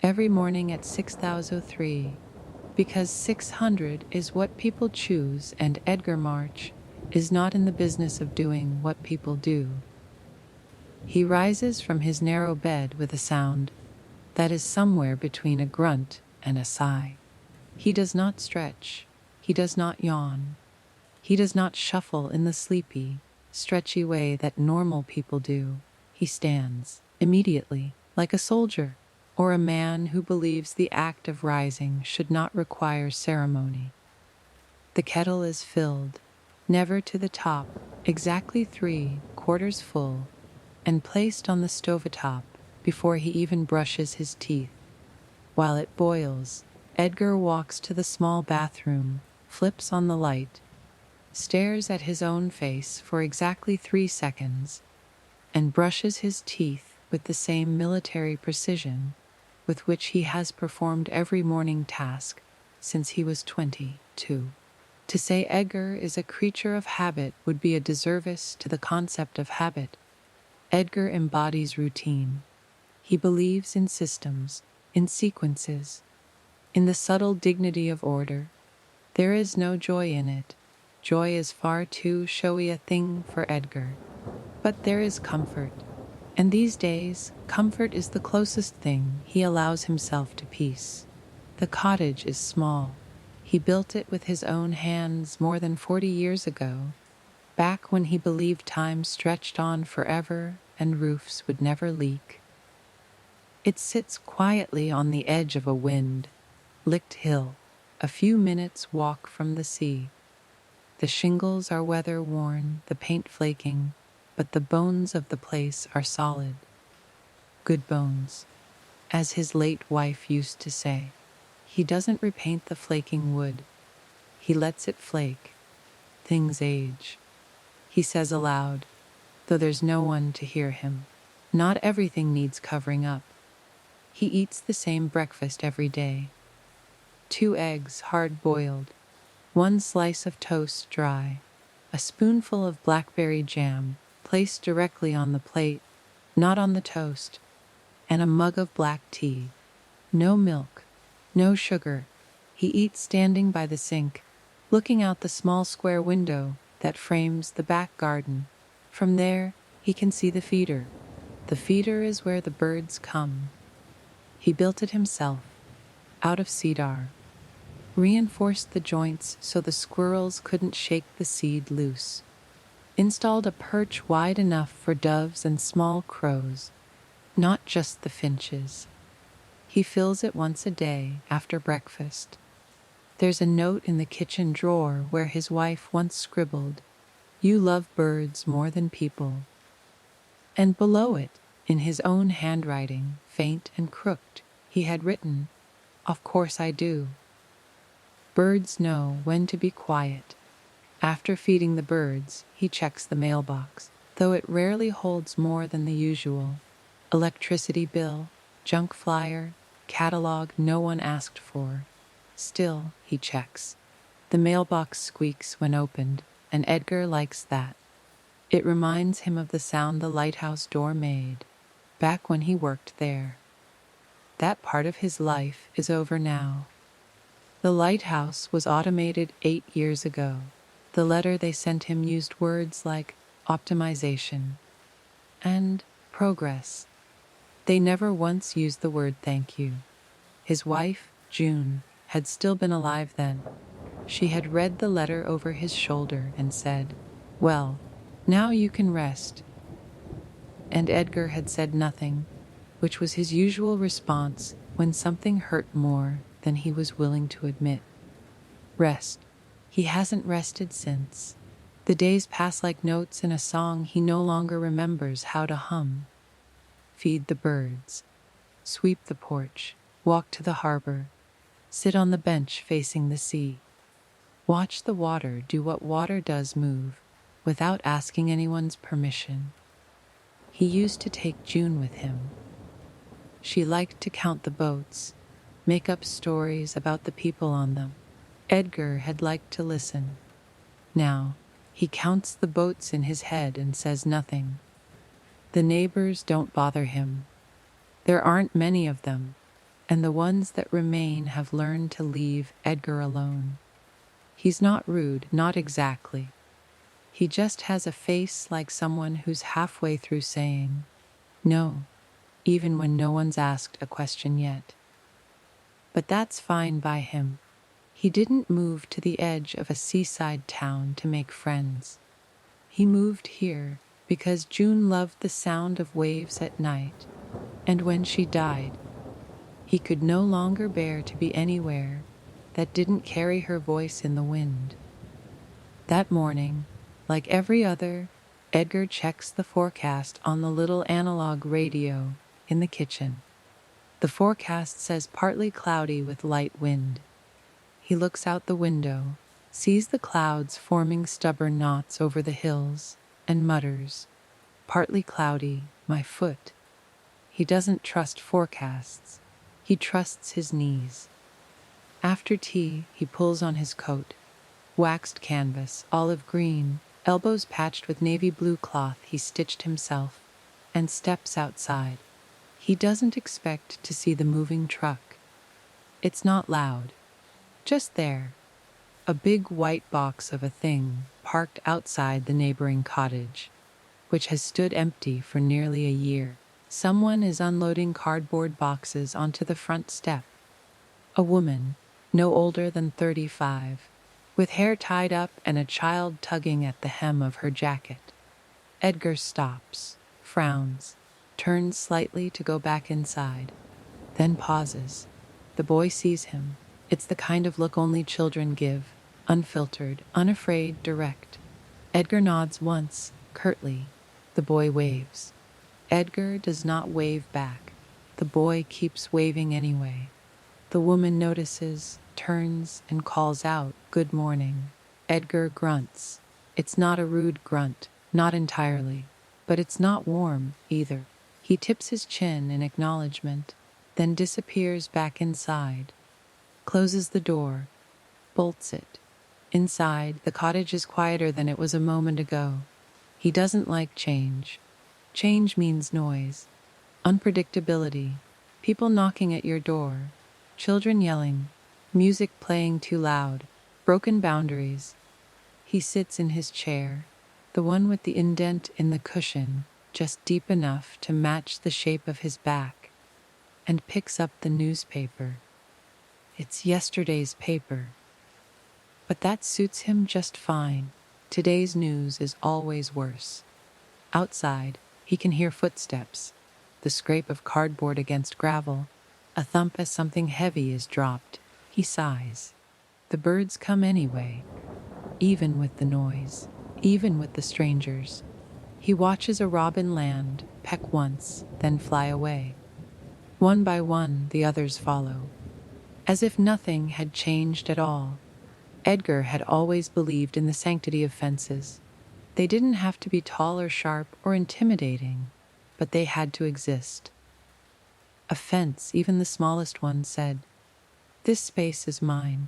every morning at 6:03, because 600 is what people choose, and Edgar March is not in the business of doing what people do. He rises from his narrow bed with a sound that is somewhere between a grunt and a sigh. He does not stretch. He does not yawn. He does not shuffle in the sleepy, stretchy way that normal people do. He stands, immediately, like a soldier, or a man who believes the act of rising should not require ceremony. The kettle is filled, never to the top, exactly 3/4 full, and placed on the stove atop before he even brushes his teeth. While it boils, Edgar walks to the small bathroom, flips on the light, stares at his own face for exactly 3 seconds, and brushes his teeth with the same military precision with which he has performed every morning task since he was 22. To say Edgar is a creature of habit would be a disservice to the concept of habit. Edgar embodies routine. He believes in systems, in sequences, in the subtle dignity of order. There is no joy in it. Joy is far too showy a thing for Edgar. But there is comfort. And these days, comfort is the closest thing he allows himself to peace. The cottage is small. He built it with his own hands more than 40 years ago, back when he believed time stretched on forever and roofs would never leak. It sits quietly on the edge of a wind-licked hill, a few minutes' walk from the sea. The shingles are weather-worn, the paint flaking, but the bones of the place are solid. Good bones, as his late wife used to say. He doesn't repaint the flaking wood. He lets it flake. Things age. He says aloud, though there's no one to hear him. Not everything needs covering up. He eats the same breakfast every day. 2 eggs hard-boiled, 1 slice of toast dry, a spoonful of blackberry jam placed directly on the plate, not on the toast, and a mug of black tea. No milk, no sugar. He eats standing by the sink, looking out the small square window that frames the back garden. From there, he can see the feeder. The feeder is where the birds come. He built it himself, out of cedar, reinforced the joints so the squirrels couldn't shake the seed loose, installed a perch wide enough for doves and small crows, not just the finches. He fills it once a day after breakfast. There's a note in the kitchen drawer where his wife once scribbled, "You love birds more than people." And below it, in his own handwriting, faint and crooked, he had written, "Of course I do." Birds know when to be quiet. After feeding the birds, he checks the mailbox, though it rarely holds more than the usual. Electricity bill, junk flyer, catalog no one asked for. Still, he checks. The mailbox squeaks when opened, and Edgar likes that. It reminds him of the sound the lighthouse door made, back when he worked there. That part of his life is over now. The lighthouse was automated 8 years ago. The letter they sent him used words like optimization and progress. They never once used the word thank you. His wife, June, had still been alive then. She had read the letter over his shoulder and said, "Well, now you can rest." And Edgar had said nothing, which was his usual response when something hurt more than he was willing to admit. Rest. He hasn't rested since. The days pass like notes in a song he no longer remembers how to hum. Feed the birds. Sweep the porch. Walk to the harbor. Sit on the bench facing the sea. Watch the water do what water does, move, without asking anyone's permission. He used to take June with him. She liked to count the boats, make up stories about the people on them. Edgar had liked to listen. Now, he counts the boats in his head and says nothing. The neighbors don't bother him. There aren't many of them, and the ones that remain have learned to leave Edgar alone. He's not rude, not exactly. He just has a face like someone who's halfway through saying, no, even when no one's asked a question yet. But that's fine by him. He didn't move to the edge of a seaside town to make friends. He moved here because June loved the sound of waves at night, and when she died, he could no longer bear to be anywhere that didn't carry her voice in the wind. That morning, like every other, Edgar checks the forecast on the little analog radio in the kitchen. The forecast says partly cloudy with light wind. He looks out the window, sees the clouds forming stubborn knots over the hills, and mutters, "Partly cloudy, my foot." He doesn't trust forecasts. He trusts his knees. After tea, he pulls on his coat. Waxed canvas, olive green, elbows patched with navy blue cloth he stitched himself, and steps outside. He doesn't expect to see the moving truck. It's not loud. Just there, a big white box of a thing parked outside the neighboring cottage, which has stood empty for nearly a year. Someone is unloading cardboard boxes onto the front step. A woman, no older than 35, with hair tied up and a child tugging at the hem of her jacket. Edgar stops, frowns, turns slightly to go back inside, then pauses. The boy sees him. It's the kind of look only children give, unfiltered, unafraid, direct. Edgar nods once, curtly. The boy waves. Edgar does not wave back. The boy keeps waving anyway. The woman notices, turns, and calls out, "Good morning." Edgar grunts. It's not a rude grunt, not entirely, but it's not warm, either. He tips his chin in acknowledgement, then disappears back inside, closes the door, bolts it. Inside, the cottage is quieter than it was a moment ago. He doesn't like change. Change means noise, unpredictability, people knocking at your door, children yelling, music playing too loud, broken boundaries. He sits in his chair, the one with the indent in the cushion, just deep enough to match the shape of his back, and picks up the newspaper. It's yesterday's paper. But that suits him just fine. Today's news is always worse. Outside, he can hear footsteps, the scrape of cardboard against gravel, a thump as something heavy is dropped. He sighs. The birds come anyway, even with the noise, even with the strangers. He watches a robin land, peck once, then fly away. One by one, the others follow, as if nothing had changed at all. Edgar had always believed in the sanctity of fences. They didn't have to be tall or sharp or intimidating, but they had to exist. A fence, even the smallest one, said, "This space is mine.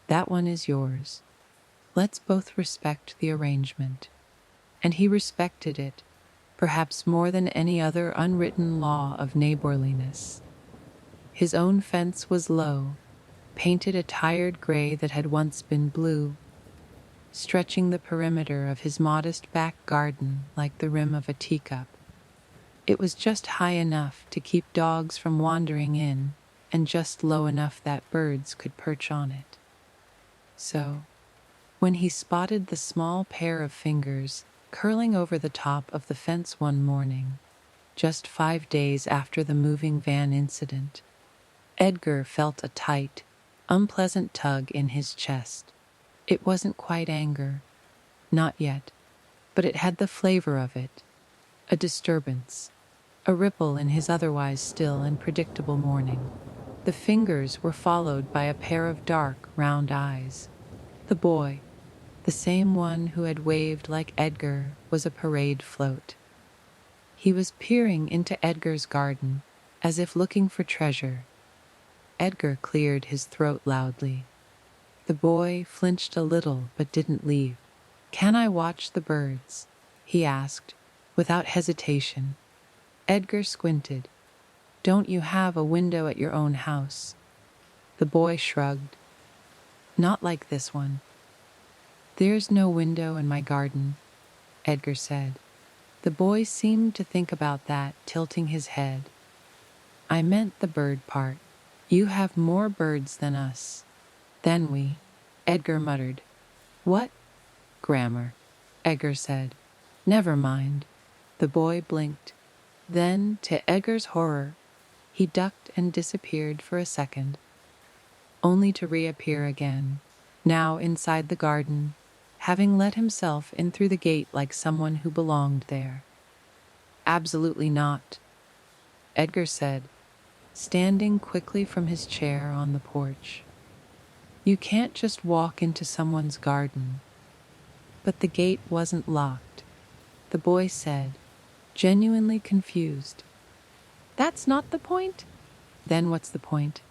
That one is yours. Let's both respect the arrangement." And he respected it, perhaps more than any other unwritten law of neighborliness. His own fence was low, painted a tired gray that had once been blue, stretching the perimeter of his modest back garden like the rim of a teacup. It was just high enough to keep dogs from wandering in, and just low enough that birds could perch on it. So, when he spotted the small pair of fingers curling over the top of the fence one morning, just 5 days after the moving van incident, Edgar felt a tight, unpleasant tug in his chest. It wasn't quite anger, not yet, but it had the flavor of it, a disturbance, a ripple in his otherwise still and predictable morning. The fingers were followed by a pair of dark, round eyes. The boy, the same one who had waved like Edgar, was a parade float. He was peering into Edgar's garden, as if looking for treasure. Edgar cleared his throat loudly. The boy flinched a little but didn't leave. "Can I watch the birds?" he asked, without hesitation. Edgar squinted. Don't you have a window at your own house? The boy shrugged. Not like this one. There's no window in my garden, Edgar said. The boy seemed to think about that, tilting his head. I meant the bird part. You have more birds than us. Than we, Edgar muttered. What? Grammar, Edgar said. Never mind. The boy blinked. Then, to Edgar's horror, he ducked and disappeared for a second, only to reappear again, now inside the garden, having let himself in through the gate like someone who belonged there. Absolutely not, Edgar said, standing quickly from his chair on the porch. You can't just walk into someone's garden. But the gate wasn't locked, the boy said, genuinely confused. That's not the point? Then what's the point?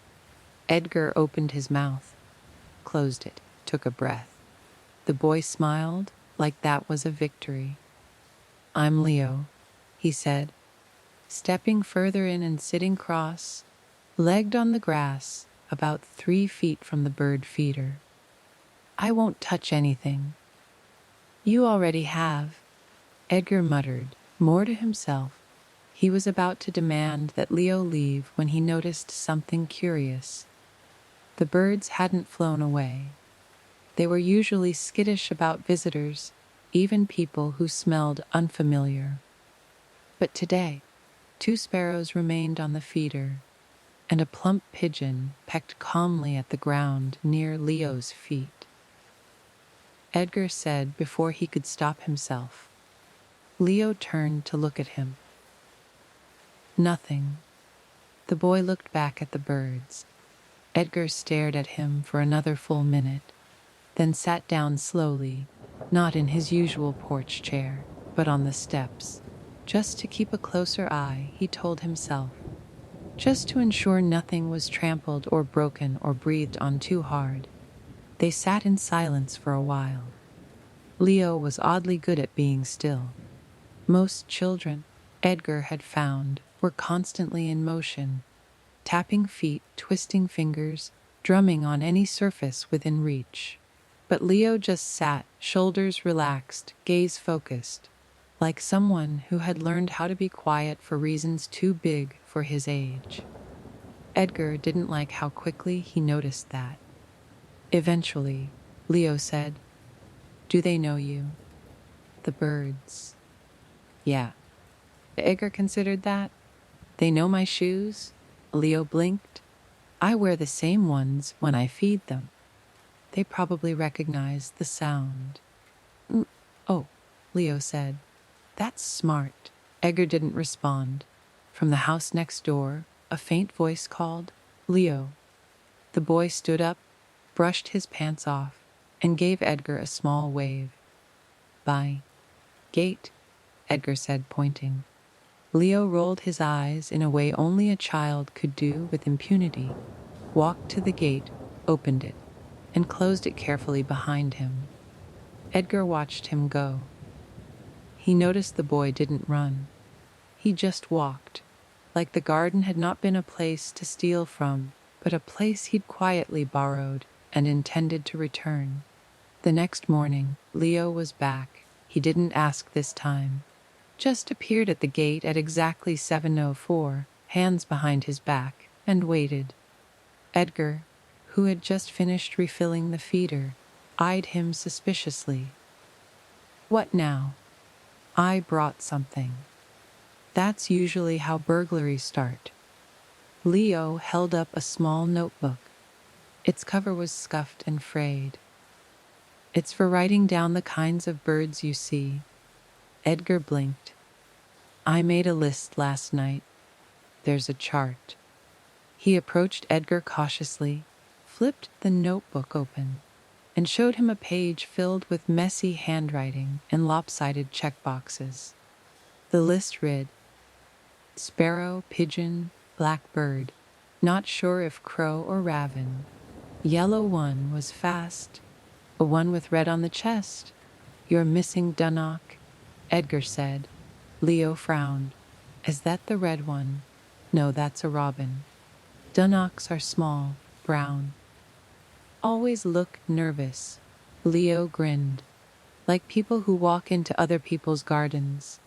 Edgar opened his mouth, closed it, took a breath. The boy smiled like that was a victory. I'm Leo, he said, stepping further in and sitting cross-legged on the grass about 3 feet from the bird feeder. I won't touch anything. You already have, Edgar muttered, more to himself. He was about to demand that Leo leave when he noticed something curious. The birds hadn't flown away. They were usually skittish about visitors, even people who smelled unfamiliar. But today, 2 sparrows remained on the feeder, and a plump pigeon pecked calmly at the ground near Leo's feet. Edgar said before he could stop himself. Leo turned to look at him. Nothing. The boy looked back at the birds. Edgar stared at him for another full minute, then sat down slowly, not in his usual porch chair, but on the steps, just to keep a closer eye, he told himself, just to ensure nothing was trampled or broken or breathed on too hard. They sat in silence for a while. Leo was oddly good at being still. Most children, Edgar had found, were constantly in motion, tapping feet, twisting fingers, drumming on any surface within reach. But Leo just sat, shoulders relaxed, gaze focused, like someone who had learned how to be quiet for reasons too big for his age. Edgar didn't like how quickly he noticed that. Eventually, Leo said, Do they know you? The birds. Yeah. Edgar considered that. They know my shoes? Leo blinked. I wear the same ones when I feed them. They probably recognize the sound. Oh, Leo said. That's smart. Edgar didn't respond. From the house next door, a faint voice called, Leo. The boy stood up, brushed his pants off, and gave Edgar a small wave. Bye. Gate, Edgar said, pointing. Leo rolled his eyes in a way only a child could do with impunity, walked to the gate, opened it, and closed it carefully behind him. Edgar watched him go. He noticed the boy didn't run. He just walked, like the garden had not been a place to steal from, but a place he'd quietly borrowed and intended to return. The next morning, Leo was back. He didn't ask this time. Just appeared at the gate at exactly 7:04, hands behind his back, and waited. Edgar, who had just finished refilling the feeder, eyed him suspiciously. What now? I brought something. That's usually how burglaries start. Leo held up a small notebook. Its cover was scuffed and frayed. It's for writing down the kinds of birds you see. Edgar blinked. I made a list last night. There's a chart. He approached Edgar cautiously, flipped the notebook open, and showed him a page filled with messy handwriting and lopsided checkboxes. The list read, Sparrow, pigeon, blackbird, not sure if crow or raven. Yellow one was fast, a one with red on the chest. You're missing Dunnock, Edgar said. Leo frowned. Is that the red one? No, that's a robin. Dunnocks are small, brown. Always look nervous. Leo grinned, like people who walk into other people's gardens.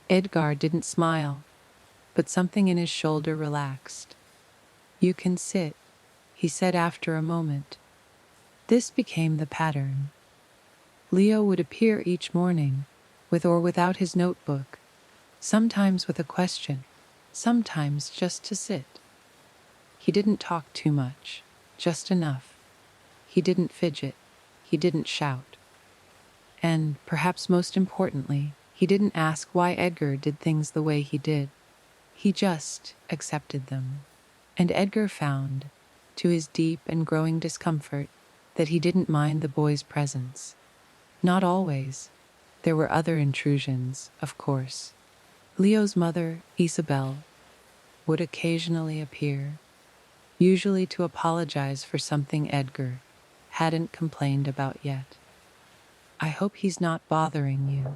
Edgar didn't smile, but something in his shoulder relaxed. You can sit, he said after a moment. This became the pattern. Leo would appear each morning, with or without his notebook, sometimes with a question, sometimes just to sit. He didn't talk too much, just enough. He didn't fidget, he didn't shout. And, perhaps most importantly, he didn't ask why Edgar did things the way he did. He just accepted them. And Edgar found, to his deep and growing discomfort, that he didn't mind the boy's presence. Not always. There were other intrusions, of course. Leo's mother, Isabel, would occasionally appear, usually to apologize for something Edgar hadn't complained about yet. I hope he's not bothering you,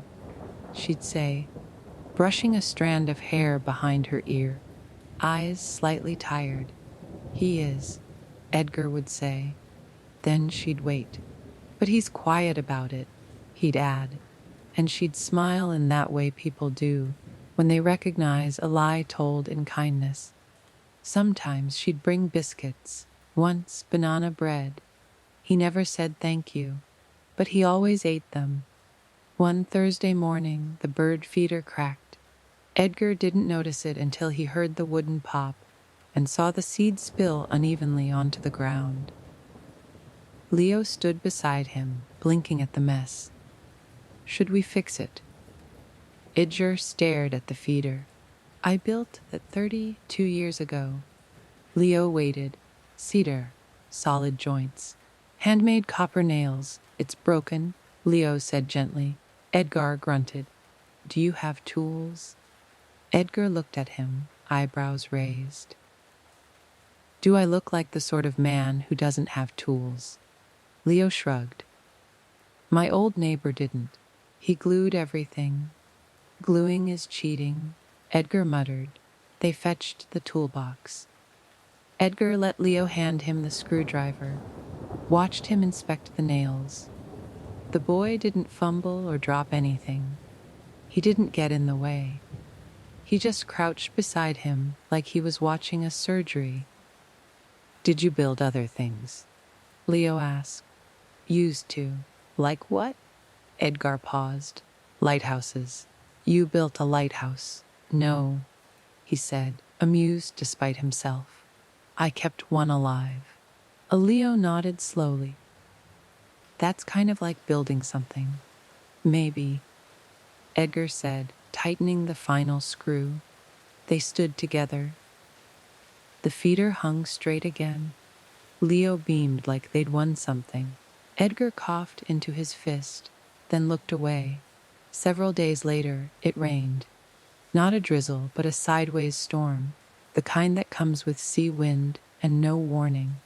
she'd say, brushing a strand of hair behind her ear, eyes slightly tired. He is, Edgar would say. Then she'd wait. But he's quiet about it, he'd add, and she'd smile in that way people do when they recognize a lie told in kindness. Sometimes she'd bring biscuits, once banana bread. He never said thank you, but he always ate them. One Thursday morning, the bird feeder cracked. Edgar didn't notice it until he heard the wooden pop and saw the seed spill unevenly onto the ground. Leo stood beside him, blinking at the mess. Should we fix it? Edgar stared at the feeder. I built that 32 years ago. Leo waited. Cedar, solid joints. Handmade copper nails. It's broken, Leo said gently. Edgar grunted. Do you have tools? Edgar looked at him, eyebrows raised. Do I look like the sort of man who doesn't have tools? Leo shrugged. My old neighbor didn't. He glued everything. Gluing is cheating, Edgar muttered. They fetched the toolbox. Edgar let Leo hand him the screwdriver, watched him inspect the nails. The boy didn't fumble or drop anything. He didn't get in the way. He just crouched beside him like he was watching a surgery. Did you build other things? Leo asked. Used to. Like what? Edgar paused. Lighthouses. You built a lighthouse. No, he said, amused despite himself. I kept one alive. Leo nodded slowly. That's kind of like building something. Maybe, Edgar said, tightening the final screw. They stood together. The feeder hung straight again. Leo beamed like they'd won something. Edgar coughed into his fist, then looked away. Several days later, it rained. Not a drizzle, but a sideways storm, the kind that comes with sea wind and no warning.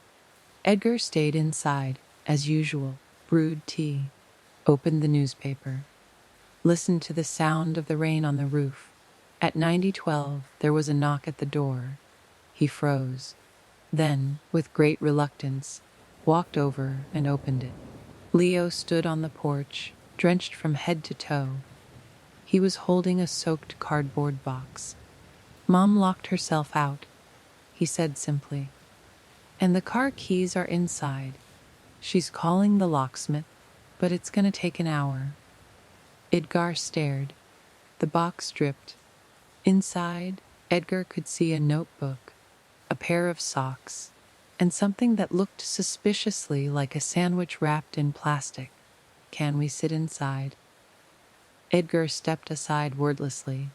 Edgar stayed inside, as usual, brewed tea, opened the newspaper, listened to the sound of the rain on the roof. At 9012, there was a knock at the door. He froze. Then, with great reluctance, walked over and opened it. Leo stood on the porch, drenched from head to toe. He was holding a soaked cardboard box. Mom locked herself out, he said simply. And the car keys are inside. She's calling the locksmith, but it's gonna take an hour. Edgar stared. The box dripped. Inside, Edgar could see a notebook, a pair of socks, and something that looked suspiciously like a sandwich wrapped in plastic. Can we sit inside? Edgar stepped aside wordlessly.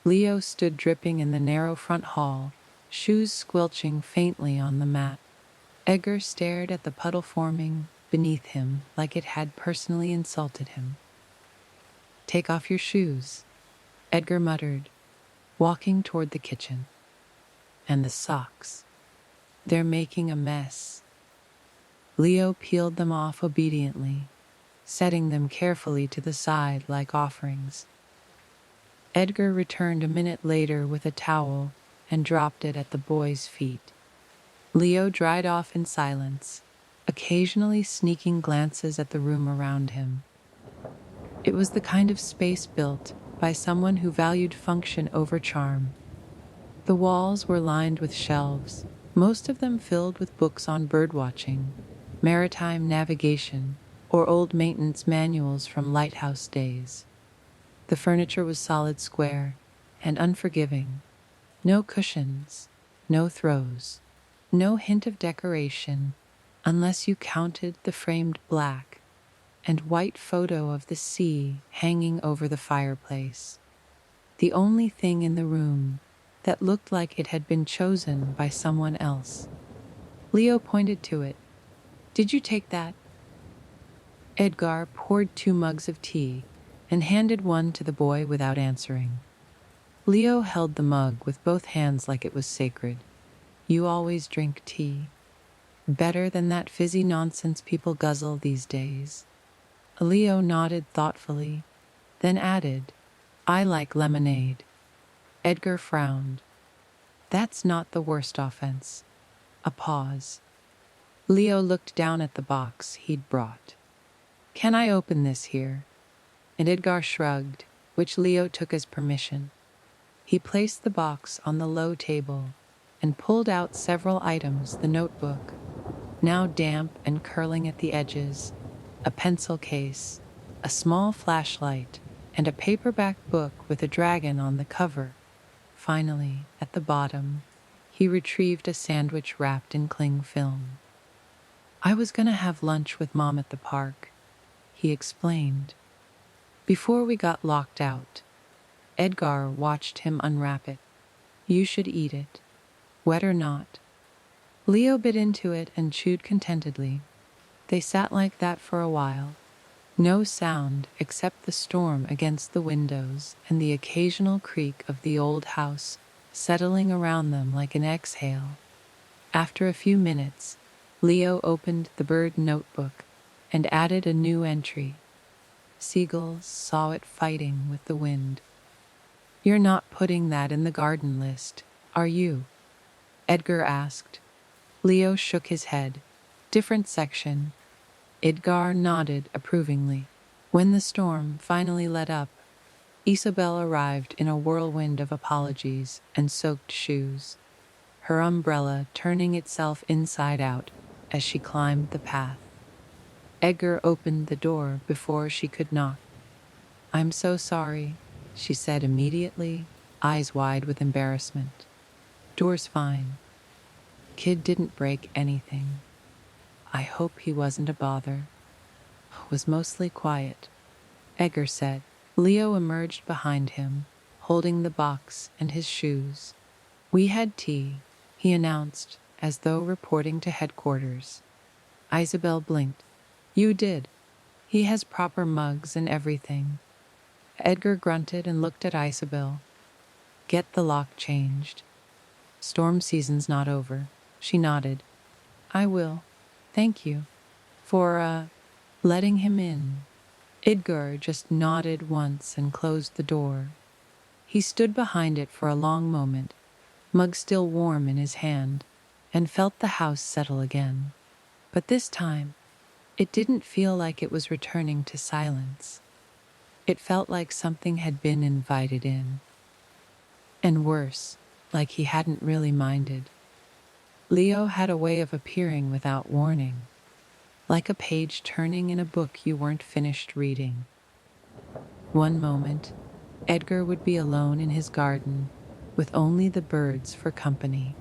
Leo stood dripping in the narrow front hall, shoes squelching faintly on the mat. Edgar stared at the puddle forming beneath him like it had personally insulted him. Take off your shoes, Edgar muttered, walking toward the kitchen. And the socks. They're making a mess. Leo peeled them off obediently, setting them carefully to the side like offerings. Edgar returned a minute later with a towel and dropped it at the boy's feet. Leo dried off in silence, occasionally sneaking glances at the room around him. It was the kind of space built by someone who valued function over charm. The walls were lined with shelves, most of them filled with books on birdwatching, maritime navigation, or old maintenance manuals from lighthouse days. The furniture was solid square and unforgiving. No cushions, no throws, no hint of decoration, unless you counted the framed black and white photo of the sea hanging over the fireplace. The only thing in the room that looked like it had been chosen by someone else. Leo pointed to it. "Did you take that?" Edgar poured 2 mugs of tea and handed one to the boy without answering. Leo held the mug with both hands like it was sacred. "You always drink tea. Better than that fizzy nonsense people guzzle these days." Leo nodded thoughtfully, then added, "I like lemonade." Edgar frowned. "That's not the worst offense." A pause. Leo looked down at the box he'd brought. "Can I open this here?" And Edgar shrugged, which Leo took as permission. He placed the box on the low table and pulled out several items: the notebook, now damp and curling at the edges, a pencil case, a small flashlight, and a paperback book with a dragon on the cover. Finally, at the bottom, he retrieved a sandwich wrapped in cling film. "I was gonna have lunch with Mom at the park," he explained. "Before we got locked out." Edgar watched him unwrap it. "You should eat it, wet or not." Leo bit into it and chewed contentedly. They sat like that for a while. No sound except the storm against the windows and the occasional creak of the old house settling around them like an exhale. After a few minutes, Leo opened the bird notebook and added a new entry. "Seagulls saw it fighting with the wind." "You're not putting that in the garden list, are you?" Edgar asked. Leo shook his head. "Different section." Edgar nodded approvingly. When the storm finally let up, Isabel arrived in a whirlwind of apologies and soaked shoes, her umbrella turning itself inside out as she climbed the path. Edgar opened the door before she could knock. "I'm so sorry," she said immediately, eyes wide with embarrassment. "Door's fine. Kid didn't break anything. I hope he wasn't a bother." "Was mostly quiet," Edgar said. Leo emerged behind him, holding the box and his shoes. "We had tea," he announced, as though reporting to headquarters. Isabel blinked. "You did. He has proper mugs and everything." Edgar grunted and looked at Isabel. "Get the lock changed. Storm season's not over." She nodded. "I will. Thank you for, letting him in." Edgar just nodded once and closed the door. He stood behind it for a long moment, mug still warm in his hand, and felt the house settle again. But this time, it didn't feel like it was returning to silence. It felt like something had been invited in. And worse, like he hadn't really minded. Leo had a way of appearing without warning, like a page turning in a book you weren't finished reading. One moment, Edgar would be alone in his garden, with only the birds for company,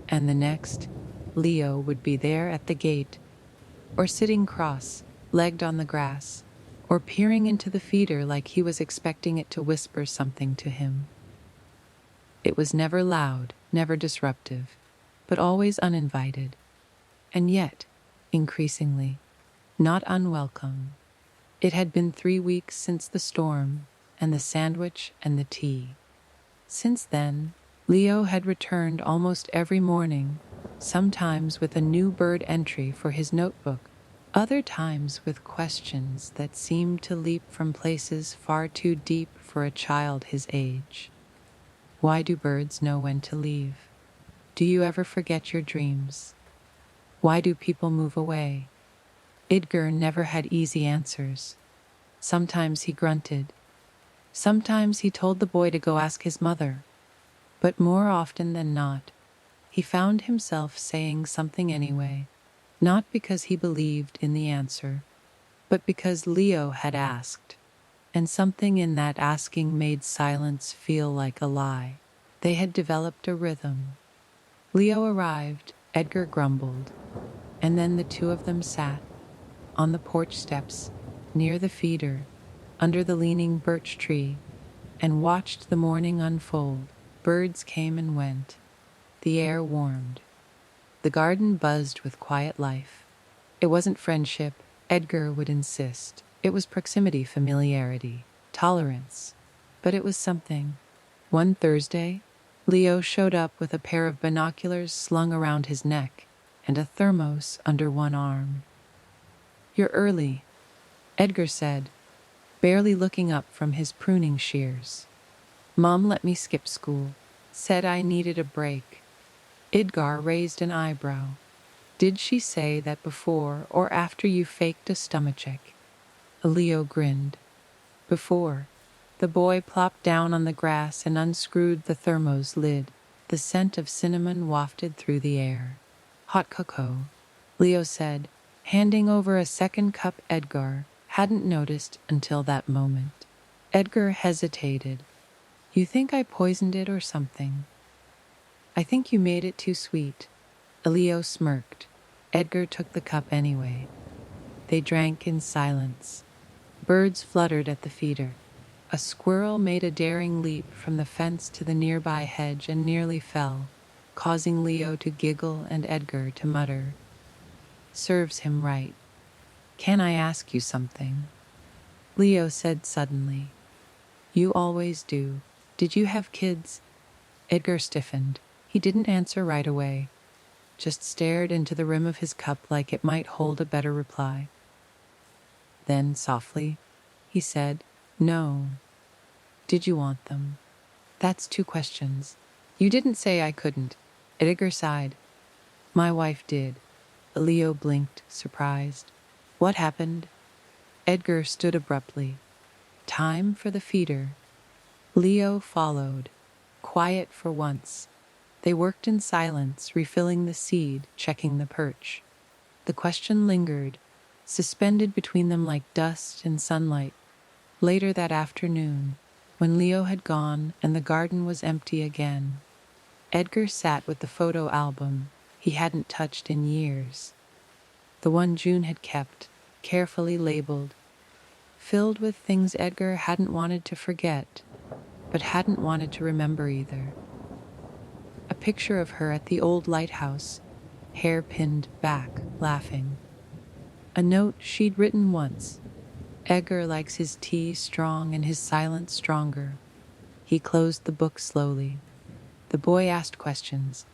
and the next, Leo would be there at the gate, or sitting cross-legged on the grass, or peering into the feeder like he was expecting it to whisper something to him. It was never loud, never disruptive, but always uninvited, and yet, increasingly, not unwelcome. It had been 3 weeks since the storm, and the sandwich and the tea. Since then, Leo had returned almost every morning, sometimes with a new bird entry for his notebook, other times with questions that seemed to leap from places far too deep for a child his age. Why do birds know when to leave? Do you ever forget your dreams? Why do people move away? Edgar never had easy answers. Sometimes he grunted. Sometimes he told the boy to go ask his mother. But more often than not, he found himself saying something anyway, not because he believed in the answer, but because Leo had asked, and something in that asking made silence feel like a lie. They had developed a rhythm. Leo arrived, Edgar grumbled, and then the two of them sat on the porch steps, near the feeder, under the leaning birch tree, and watched the morning unfold. Birds came and went. The air warmed. The garden buzzed with quiet life. It wasn't friendship, Edgar would insist. It was proximity, familiarity, tolerance. But it was something. One Thursday, Leo showed up with a pair of binoculars slung around his neck and a thermos under one arm. "You're early," Edgar said, barely looking up from his pruning shears. "Mom let me skip school. Said I needed a break." Edgar raised an eyebrow. "Did she say that before or after you faked a stomachache?" Leo grinned. "Before." The boy plopped down on the grass and unscrewed the thermos lid. The scent of cinnamon wafted through the air. "Hot cocoa," Leo said, handing over a second cup Edgar hadn't noticed until that moment. Edgar hesitated. "You think I poisoned it or something?" "I think you made it too sweet." Leo smirked. Edgar took the cup anyway. They drank in silence. Birds fluttered at the feeder. A squirrel made a daring leap from the fence to the nearby hedge and nearly fell, causing Leo to giggle and Edgar to mutter, "Serves him right." "Can I ask you something?" Leo said suddenly. "You always do. Did you have kids?" Edgar stiffened. He didn't answer right away, just stared into the rim of his cup like it might hold a better reply. Then, softly, he said, "No." "Did you want them?" "That's two questions." "You didn't say I couldn't." Edgar sighed. "My wife did." Leo blinked, surprised. "What happened?" Edgar stood abruptly. "Time for the feeder." Leo followed, quiet for once. They worked in silence, refilling the seed, checking the perch. The question lingered, suspended between them like dust and sunlight. Later that afternoon, when Leo had gone and the garden was empty again, Edgar sat with the photo album he hadn't touched in years. The one June had kept, carefully labeled, filled with things Edgar hadn't wanted to forget, but hadn't wanted to remember either. A picture of her at the old lighthouse, hair pinned back, laughing. A note she'd written once. "Edgar likes his tea strong and his silence stronger." He closed the book slowly. The boy asked questions,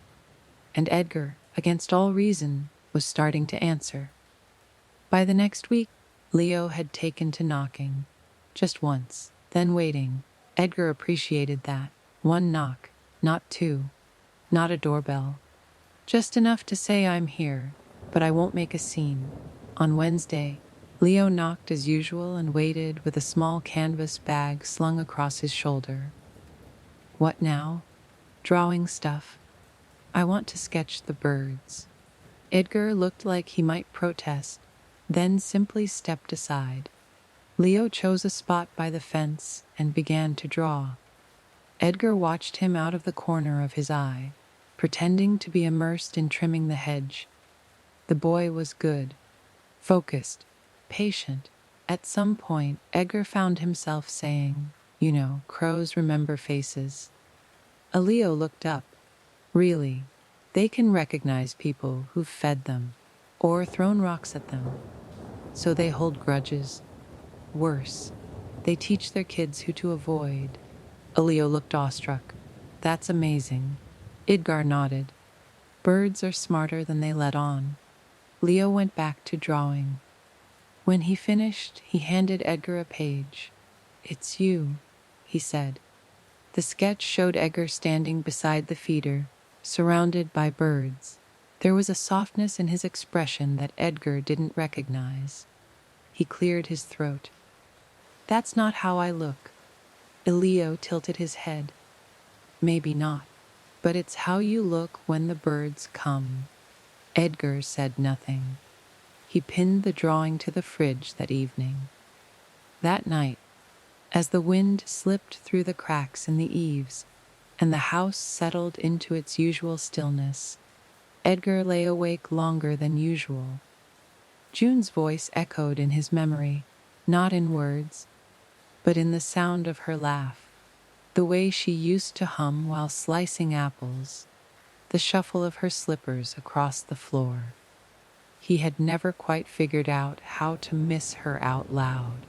and Edgar, against all reason, was starting to answer. By the next week, Leo had taken to knocking. Just once, then waiting. Edgar appreciated that. One knock, not two. Not a doorbell. Just enough to say, "I'm here, but I won't make a scene." On Wednesday, Leo knocked as usual and waited with a small canvas bag slung across his shoulder. "What now?" "Drawing stuff. I want to sketch the birds." Edgar looked like he might protest, then simply stepped aside. Leo chose a spot by the fence and began to draw. Edgar watched him out of the corner of his eye, pretending to be immersed in trimming the hedge. The boy was good, focused, patient. At some point, Edgar found himself saying, "You know, crows remember faces." Leo looked up. "Really? They can recognize people who've fed them, or thrown rocks at them. So they hold grudges. Worse, they teach their kids who to avoid." Leo looked awestruck. "That's amazing." Edgar nodded. "Birds are smarter than they let on." Leo went back to drawing. When he finished, he handed Edgar a page. "It's you," he said. The sketch showed Edgar standing beside the feeder, surrounded by birds. There was a softness in his expression that Edgar didn't recognize. He cleared his throat. "That's not how I look." Elio tilted his head. "Maybe not, but it's how you look when the birds come." Edgar said nothing. He pinned the drawing to the fridge that evening. That night, as the wind slipped through the cracks in the eaves and the house settled into its usual stillness, Edgar lay awake longer than usual. June's voice echoed in his memory, not in words, but in the sound of her laugh, the way she used to hum while slicing apples, the shuffle of her slippers across the floor. He had never quite figured out how to miss her out loud.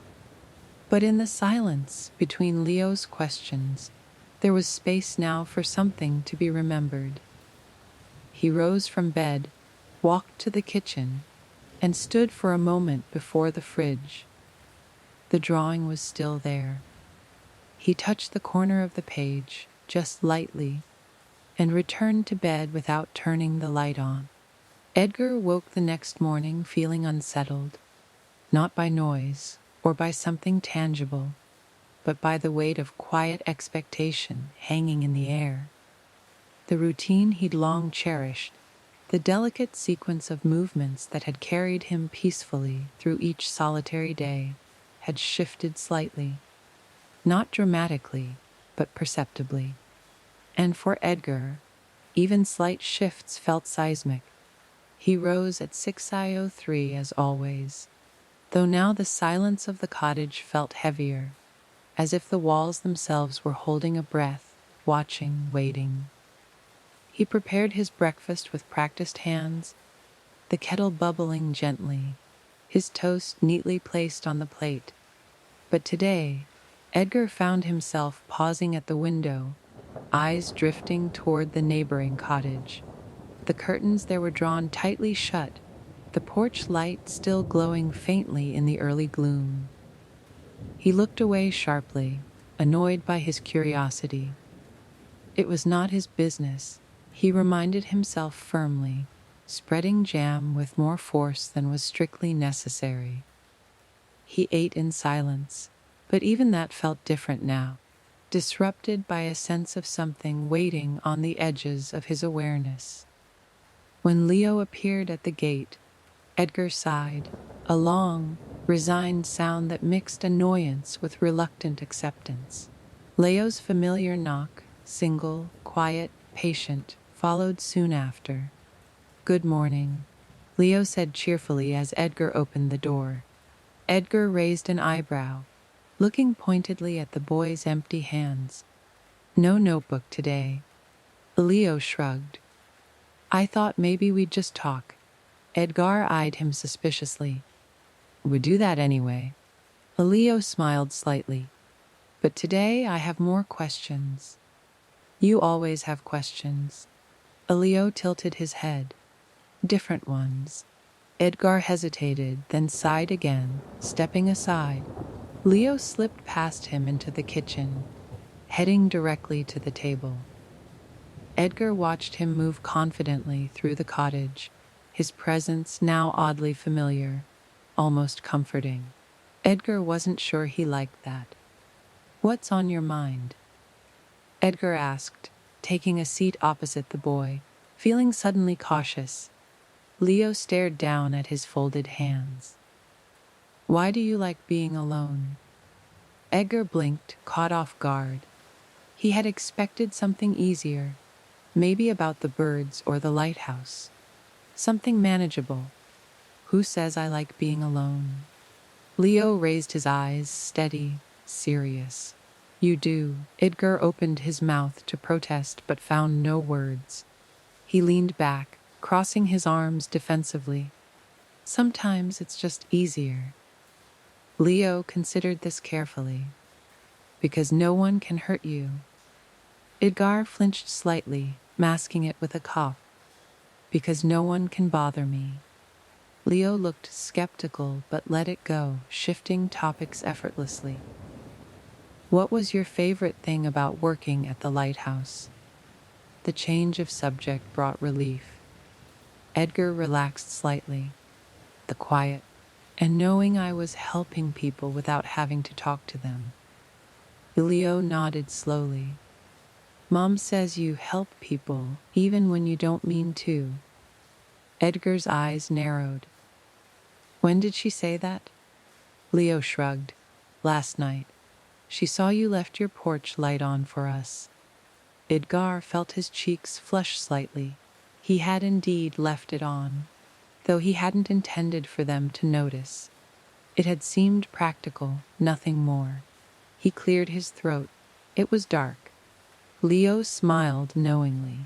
But in the silence between Leo's questions, there was space now for something to be remembered. He rose from bed, walked to the kitchen, and stood for a moment before the fridge. The drawing was still there. He touched the corner of the page, just lightly, and returned to bed without turning the light on. Edgar woke the next morning feeling unsettled, not by noise or by something tangible, but by the weight of quiet expectation hanging in the air. The routine he'd long cherished, the delicate sequence of movements that had carried him peacefully through each solitary day, had shifted slightly, not dramatically, but perceptibly. And for Edgar, even slight shifts felt seismic. He rose at 6:03 as always, though now the silence of the cottage felt heavier, as if the walls themselves were holding a breath, watching, waiting. He prepared his breakfast with practiced hands, the kettle bubbling gently, his toast neatly placed on the plate. But today, Edgar found himself pausing at the window, eyes drifting toward the neighboring cottage. The curtains there were drawn tightly shut, the porch light still glowing faintly in the early gloom. He looked away sharply, annoyed by his curiosity. It was not his business, he reminded himself firmly, spreading jam with more force than was strictly necessary. He ate in silence, but even that felt different now, disrupted by a sense of something waiting on the edges of his awareness. When Leo appeared at the gate, Edgar sighed, a long, resigned sound that mixed annoyance with reluctant acceptance. Leo's familiar knock, single, quiet, patient, followed soon after. "Good morning," Leo said cheerfully as Edgar opened the door. Edgar raised an eyebrow, looking pointedly at the boy's empty hands. "No notebook today." Leo shrugged. "I thought maybe we'd just talk." Edgar eyed him suspiciously. "We'd do that anyway." Leo smiled slightly. "But today I have more questions." "You always have questions." Leo tilted his head. "Different ones." Edgar hesitated, then sighed again, stepping aside. Leo slipped past him into the kitchen, heading directly to the table. Edgar watched him move confidently through the cottage, his presence now oddly familiar, almost comforting. Edgar wasn't sure he liked that. "What's on your mind?" Edgar asked, taking a seat opposite the boy, feeling suddenly cautious. Leo stared down at his folded hands. "Why do you like being alone?" Edgar blinked, caught off guard. He had expected something easier, maybe about the birds or the lighthouse. Something manageable. "Who says I like being alone?" Leo raised his eyes, steady, serious. "You do." Edgar opened his mouth to protest but found no words. He leaned back, crossing his arms defensively. "Sometimes it's just easier." Leo considered this carefully. "Because no one can hurt you." Edgar flinched slightly, masking it with a cough. "Because no one can bother me." Leo looked skeptical but let it go, shifting topics effortlessly. What was your favorite thing about working at the lighthouse? The change of subject brought relief. Edgar relaxed slightly. The quiet, and knowing I was helping people without having to talk to them. Leo nodded slowly. Mom says you help people even when you don't mean to. Edgar's eyes narrowed. When did she say that? Leo shrugged. Last night. She saw you left your porch light on for us. Edgar felt his cheeks flush slightly. He had indeed left it on, though he hadn't intended for them to notice. It had seemed practical, nothing more. He cleared his throat. It was dark. Leo smiled knowingly.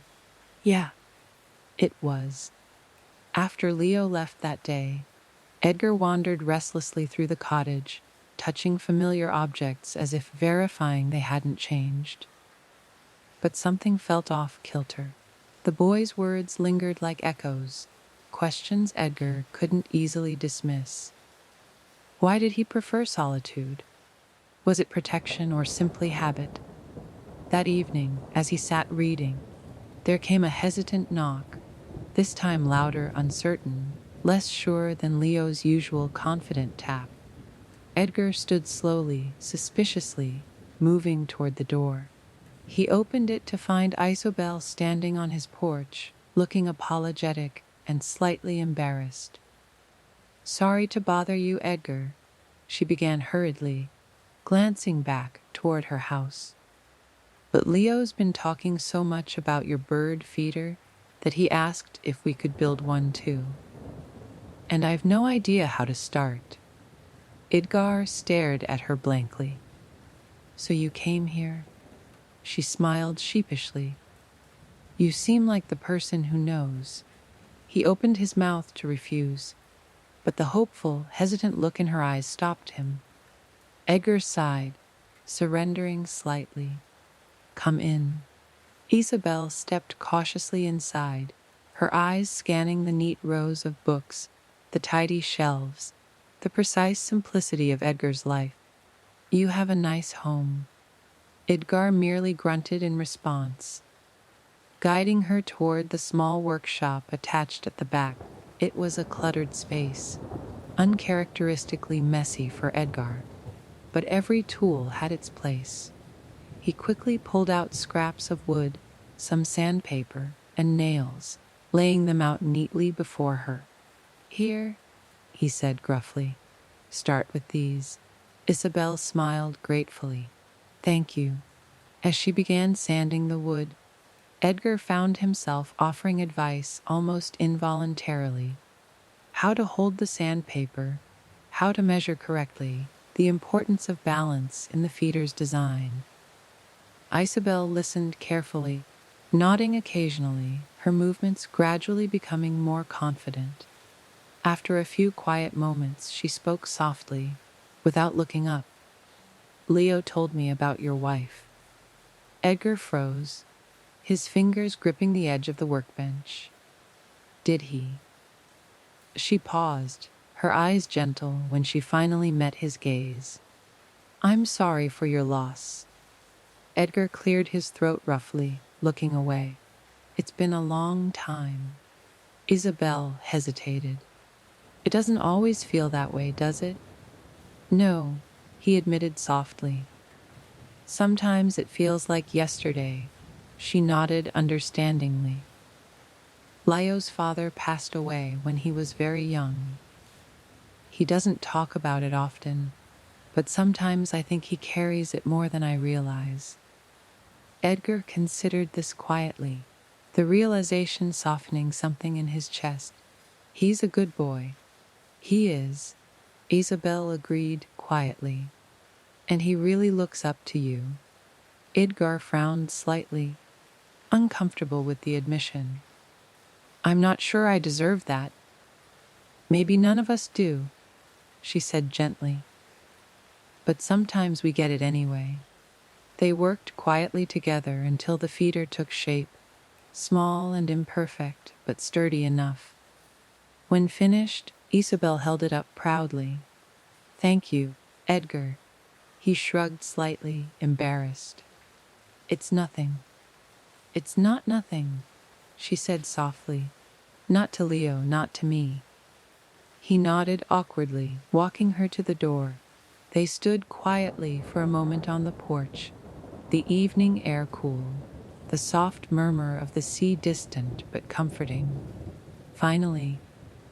Yeah, it was. After Leo left that day, Edgar wandered restlessly through the cottage, touching familiar objects as if verifying they hadn't changed. But something felt off kilter. The boy's words lingered like echoes, questions Edgar couldn't easily dismiss. Why did he prefer solitude? Was it protection or simply habit? That evening, as he sat reading, there came a hesitant knock, this time louder, uncertain, less sure than Leo's usual confident tap. Edgar stood slowly, suspiciously, moving toward the door. He opened it to find Isobel standing on his porch, looking apologetic and slightly embarrassed. Sorry to bother you, Edgar, she began hurriedly, glancing back toward her house. But Leo's been talking so much about your bird feeder that he asked if we could build one too. And I've no idea how to start. Edgar stared at her blankly. So you came here? She smiled sheepishly. You seem like the person who knows. He opened his mouth to refuse, but the hopeful, hesitant look in her eyes stopped him. Edgar sighed, surrendering slightly. Come in. Isabel stepped cautiously inside, her eyes scanning the neat rows of books, the tidy shelves, the precise simplicity of Edgar's life. You have a nice home. Edgar merely grunted in response. Guiding her toward the small workshop attached at the back, it was a cluttered space, uncharacteristically messy for Edgar, but every tool had its place. He quickly pulled out scraps of wood, some sandpaper, and nails, laying them out neatly before her. Here, he said gruffly. Start with these. Isabel smiled gratefully. Thank you. As she began sanding the wood, Edgar found himself offering advice almost involuntarily. How to hold the sandpaper, how to measure correctly, the importance of balance in the feeder's design. Isabel listened carefully, nodding occasionally, her movements gradually becoming more confident. After a few quiet moments, she spoke softly, without looking up. Leo told me about your wife. Edgar froze, his fingers gripping the edge of the workbench. Did he? She paused, her eyes gentle when she finally met his gaze. I'm sorry for your loss. Edgar cleared his throat roughly, looking away. It's been a long time. Isabel hesitated. It doesn't always feel that way, does it? No, he admitted softly. Sometimes it feels like yesterday. She nodded understandingly. Leo's father passed away when he was very young. He doesn't talk about it often, but sometimes I think he carries it more than I realize. Edgar considered this quietly, the realization softening something in his chest. He's a good boy. He is, Isabel agreed quietly. And he really looks up to you. Edgar frowned slightly, uncomfortable with the admission. I'm not sure I deserve that. Maybe none of us do, she said gently. But sometimes we get it anyway. They worked quietly together until the feeder took shape, small and imperfect, but sturdy enough. When finished, Isabel held it up proudly. Thank you, Edgar. He shrugged slightly, embarrassed. "It's nothing." "It's not nothing," she said softly. "Not to Leo, not to me." He nodded awkwardly, walking her to the door. They stood quietly for a moment on the porch, the evening air cool, the soft murmur of the sea distant but comforting. Finally,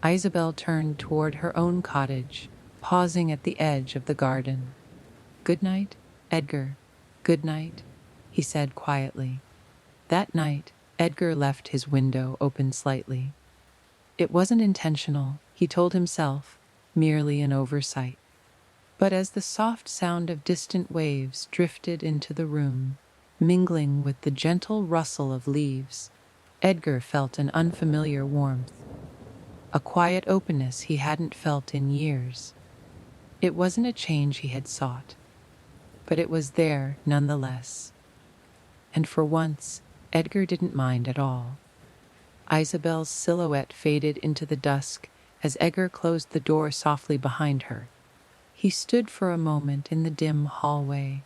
Isabel turned toward her own cottage, pausing at the edge of the garden. "Good night, Edgar. Good night," he said quietly. That night, Edgar left his window open slightly. It wasn't intentional, he told himself, merely an oversight. But as the soft sound of distant waves drifted into the room, mingling with the gentle rustle of leaves, Edgar felt an unfamiliar warmth, a quiet openness he hadn't felt in years. It wasn't a change he had sought, but it was there nonetheless. And for once, Edgar didn't mind at all. Isabel's silhouette faded into the dusk as Edgar closed the door softly behind her. He stood for a moment in the dim hallway,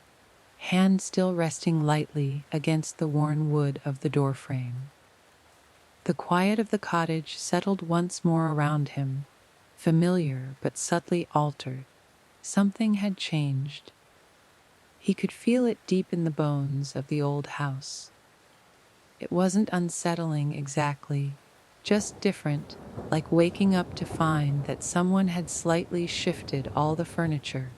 hand still resting lightly against the worn wood of the doorframe. The quiet of the cottage settled once more around him, familiar but subtly altered. Something had changed. He could feel it deep in the bones of the old house. It wasn't unsettling exactly, just different, like waking up to find that someone had slightly shifted all the furniture.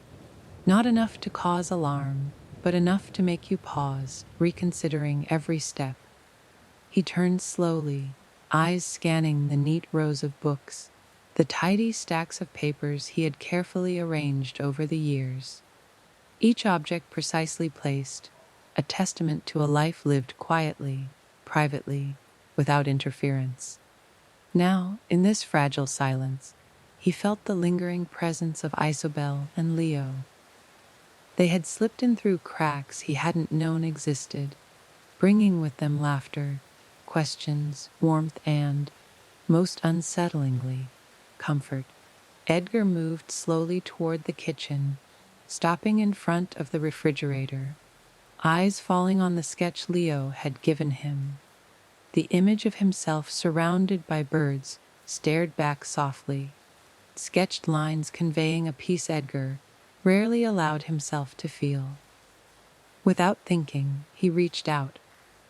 Not enough to cause alarm, but enough to make you pause, reconsidering every step. He turned slowly, eyes scanning the neat rows of books, the tidy stacks of papers he had carefully arranged over the years. Each object precisely placed, a testament to a life lived quietly, privately, without interference. Now, in this fragile silence, he felt the lingering presence of Isabel and Leo. They had slipped in through cracks he hadn't known existed, bringing with them laughter, questions, warmth, and, most unsettlingly, comfort. Edgar moved slowly toward the kitchen, stopping in front of the refrigerator, eyes falling on the sketch Leo had given him. The image of himself surrounded by birds stared back softly, sketched lines conveying a peace Edgar rarely allowed himself to feel. Without thinking, he reached out,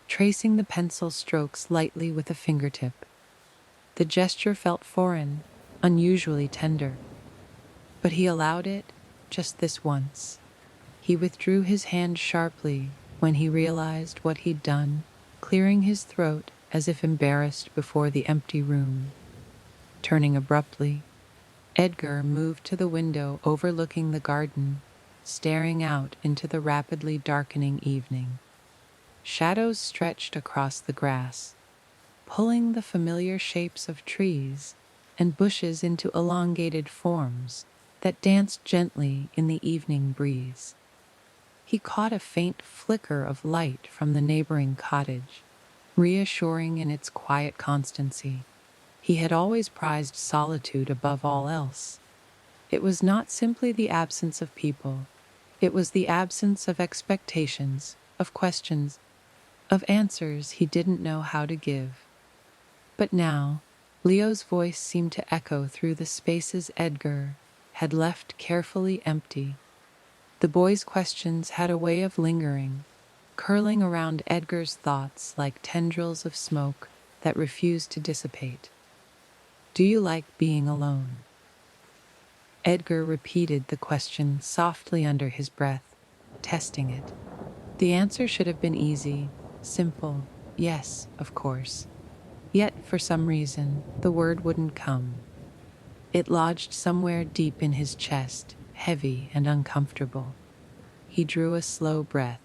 tracing the pencil strokes lightly with a fingertip. The gesture felt foreign, unusually tender. But he allowed it, just this once. He withdrew his hand sharply when he realized what he'd done, clearing his throat as if embarrassed before the empty room. Turning abruptly, Edgar moved to the window overlooking the garden, staring out into the rapidly darkening evening. Shadows stretched across the grass, pulling the familiar shapes of trees and bushes into elongated forms that danced gently in the evening breeze. He caught a faint flicker of light from the neighboring cottage, reassuring in its quiet constancy. He had always prized solitude above all else. It was not simply the absence of people, it was the absence of expectations, of questions, of answers he didn't know how to give. But now, Leo's voice seemed to echo through the spaces Edgar had left carefully empty. The boy's questions had a way of lingering, curling around Edgar's thoughts like tendrils of smoke that refused to dissipate. "Do you like being alone?" Edgar repeated the question softly under his breath, testing it. The answer should have been easy, simple, yes, of course. Yet, for some reason, the word wouldn't come. It lodged somewhere deep in his chest, heavy and uncomfortable. He drew a slow breath,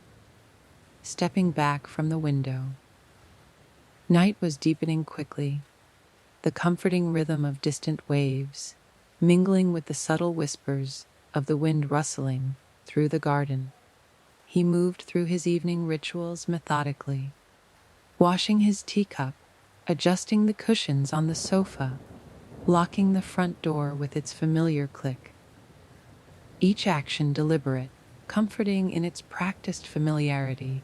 stepping back from the window. Night was deepening quickly, the comforting rhythm of distant waves, mingling with the subtle whispers of the wind rustling through the garden. He moved through his evening rituals methodically, washing his teacup, adjusting the cushions on the sofa, locking the front door with its familiar click. Each action deliberate, comforting in its practiced familiarity,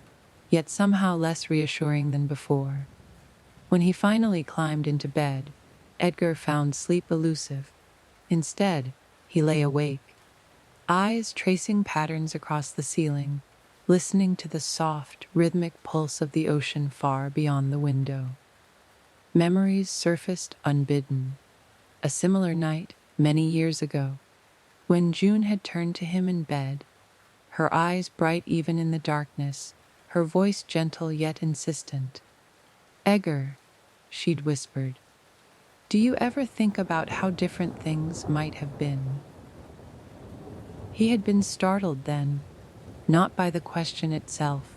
yet somehow less reassuring than before. When he finally climbed into bed, Edgar found sleep elusive. Instead, he lay awake, eyes tracing patterns across the ceiling, listening to the soft, rhythmic pulse of the ocean far beyond the window. Memories surfaced unbidden. A similar night, many years ago, when June had turned to him in bed, her eyes bright even in the darkness, her voice gentle yet insistent. "Edgar," she'd whispered, "do you ever think about how different things might have been?" He had been startled then, not by the question itself,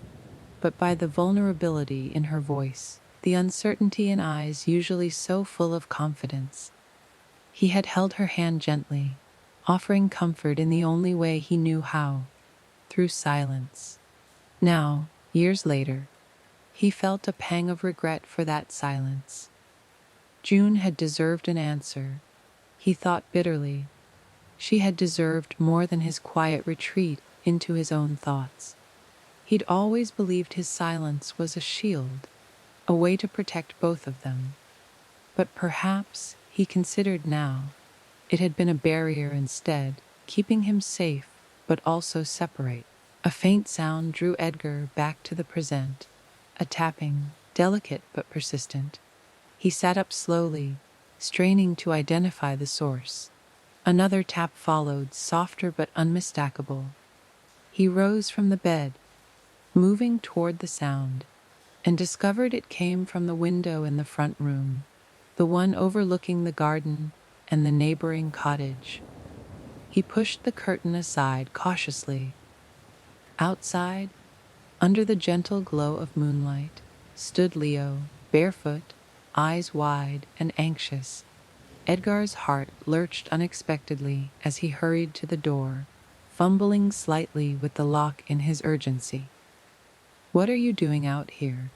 but by the vulnerability in her voice, the uncertainty in eyes usually so full of confidence. He had held her hand gently, offering comfort in the only way he knew how, through silence. Now, years later, he felt a pang of regret for that silence. June had deserved an answer, he thought bitterly. She had deserved more than his quiet retreat into his own thoughts. He'd always believed his silence was a shield, a way to protect both of them. But perhaps, he considered now, it had been a barrier instead, keeping him safe, but also separate. A faint sound drew Edgar back to the present, a tapping, delicate but persistent. He sat up slowly, straining to identify the source. Another tap followed, softer but unmistakable. He rose from the bed, moving toward the sound, and discovered it came from the window in the front room, the one overlooking the garden and the neighboring cottage. He pushed the curtain aside cautiously. Outside, under the gentle glow of moonlight, stood Leo, barefoot, eyes wide and anxious. Edgar's heart lurched unexpectedly as he hurried to the door, fumbling slightly with the lock in his urgency. "What are you doing out here?"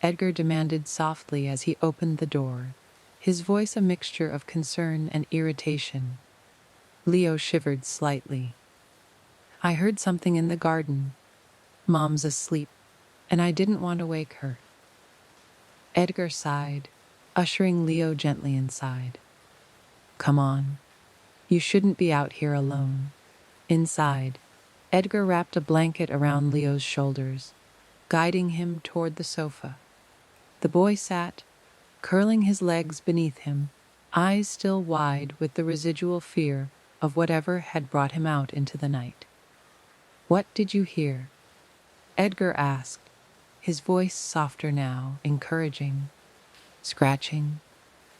Edgar demanded softly as he opened the door, his voice a mixture of concern and irritation. Leo shivered slightly. "I heard something in the garden. Mom's asleep, and I didn't want to wake her." Edgar sighed, ushering Leo gently inside. "Come on. You shouldn't be out here alone." Inside, Edgar wrapped a blanket around Leo's shoulders, guiding him toward the sofa. The boy sat, curling his legs beneath him, eyes still wide with the residual fear of whatever had brought him out into the night. "What did you hear?" Edgar asked, his voice softer now, encouraging. "Scratching,"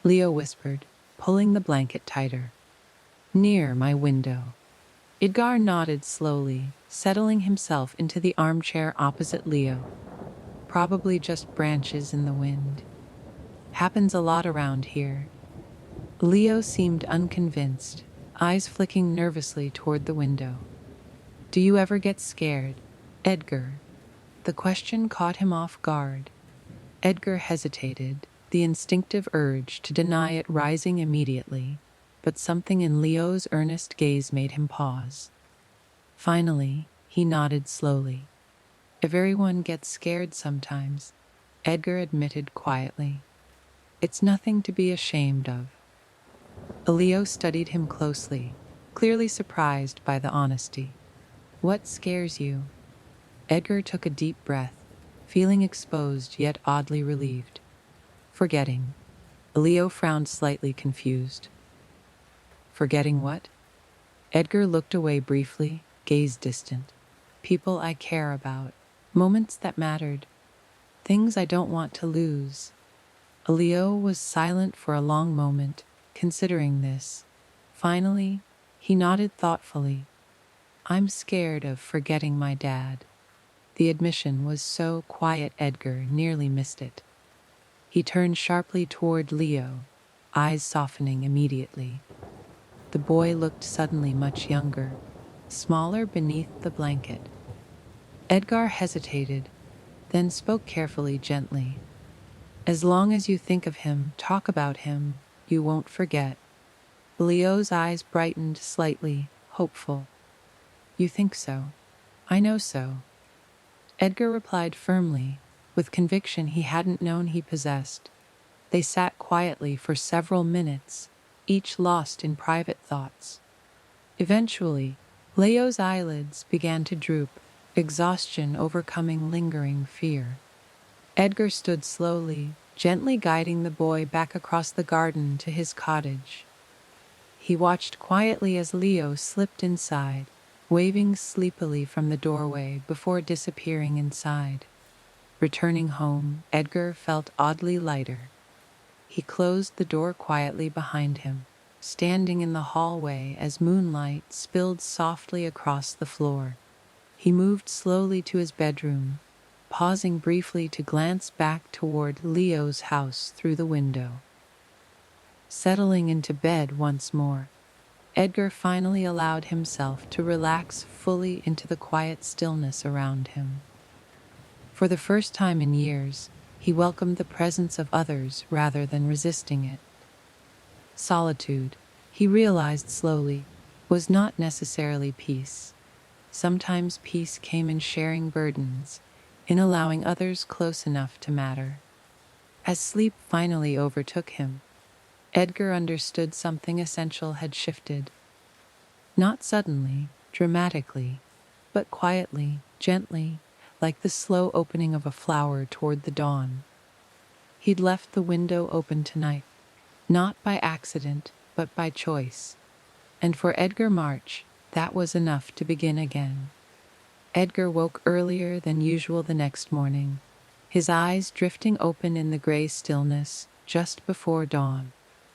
Leo whispered, pulling the blanket tighter. "Near my window." Edgar nodded slowly, settling himself into the armchair opposite Leo. "Probably just branches in the wind. Happens a lot around here." Leo seemed unconvinced, eyes flicking nervously toward the window. "Do you ever get scared, Edgar?" The question caught him off guard. Edgar hesitated, the instinctive urge to deny it rising immediately, but something in Leo's earnest gaze made him pause. Finally, he nodded slowly. "Everyone gets scared sometimes," Edgar admitted quietly. "It's nothing to be ashamed of." Leo studied him closely, clearly surprised by the honesty. "What scares you?" Edgar took a deep breath, feeling exposed yet oddly relieved. "Forgetting." Leo frowned slightly confused. "Forgetting what?" Edgar looked away briefly, gaze distant. "People I care about. Moments that mattered. Things I don't want to lose." Leo was silent for a long moment, considering this. Finally, he nodded thoughtfully. "I'm scared of forgetting my dad." The admission was so quiet Edgar nearly missed it. He turned sharply toward Leo, eyes softening immediately. The boy looked suddenly much younger, smaller beneath the blanket. Edgar hesitated, then spoke carefully, gently. "As long as you think of him, talk about him, you won't forget." Leo's eyes brightened slightly, hopeful. "You think so?" "I know so," Edgar replied firmly, with conviction he hadn't known he possessed. They sat quietly for several minutes, each lost in private thoughts. Eventually, Leo's eyelids began to droop, exhaustion overcoming lingering fear. Edgar stood slowly, gently guiding the boy back across the garden to his cottage. He watched quietly as Leo slipped inside, waving sleepily from the doorway before disappearing inside. Returning home, Edgar felt oddly lighter. He closed the door quietly behind him, standing in the hallway as moonlight spilled softly across the floor. He moved slowly to his bedroom, pausing briefly to glance back toward Leo's house through the window. Settling into bed once more, Edgar finally allowed himself to relax fully into the quiet stillness around him. For the first time in years, he welcomed the presence of others rather than resisting it. Solitude, he realized slowly, was not necessarily peace. Sometimes peace came in sharing burdens, in allowing others close enough to matter. As sleep finally overtook him, Edgar understood something essential had shifted. Not suddenly, dramatically, but quietly, gently, like the slow opening of a flower toward the dawn. He'd left the window open tonight, not by accident, but by choice. And for Edgar March, that was enough to begin again. Edgar woke earlier than usual the next morning, his eyes drifting open in the gray stillness just before dawn.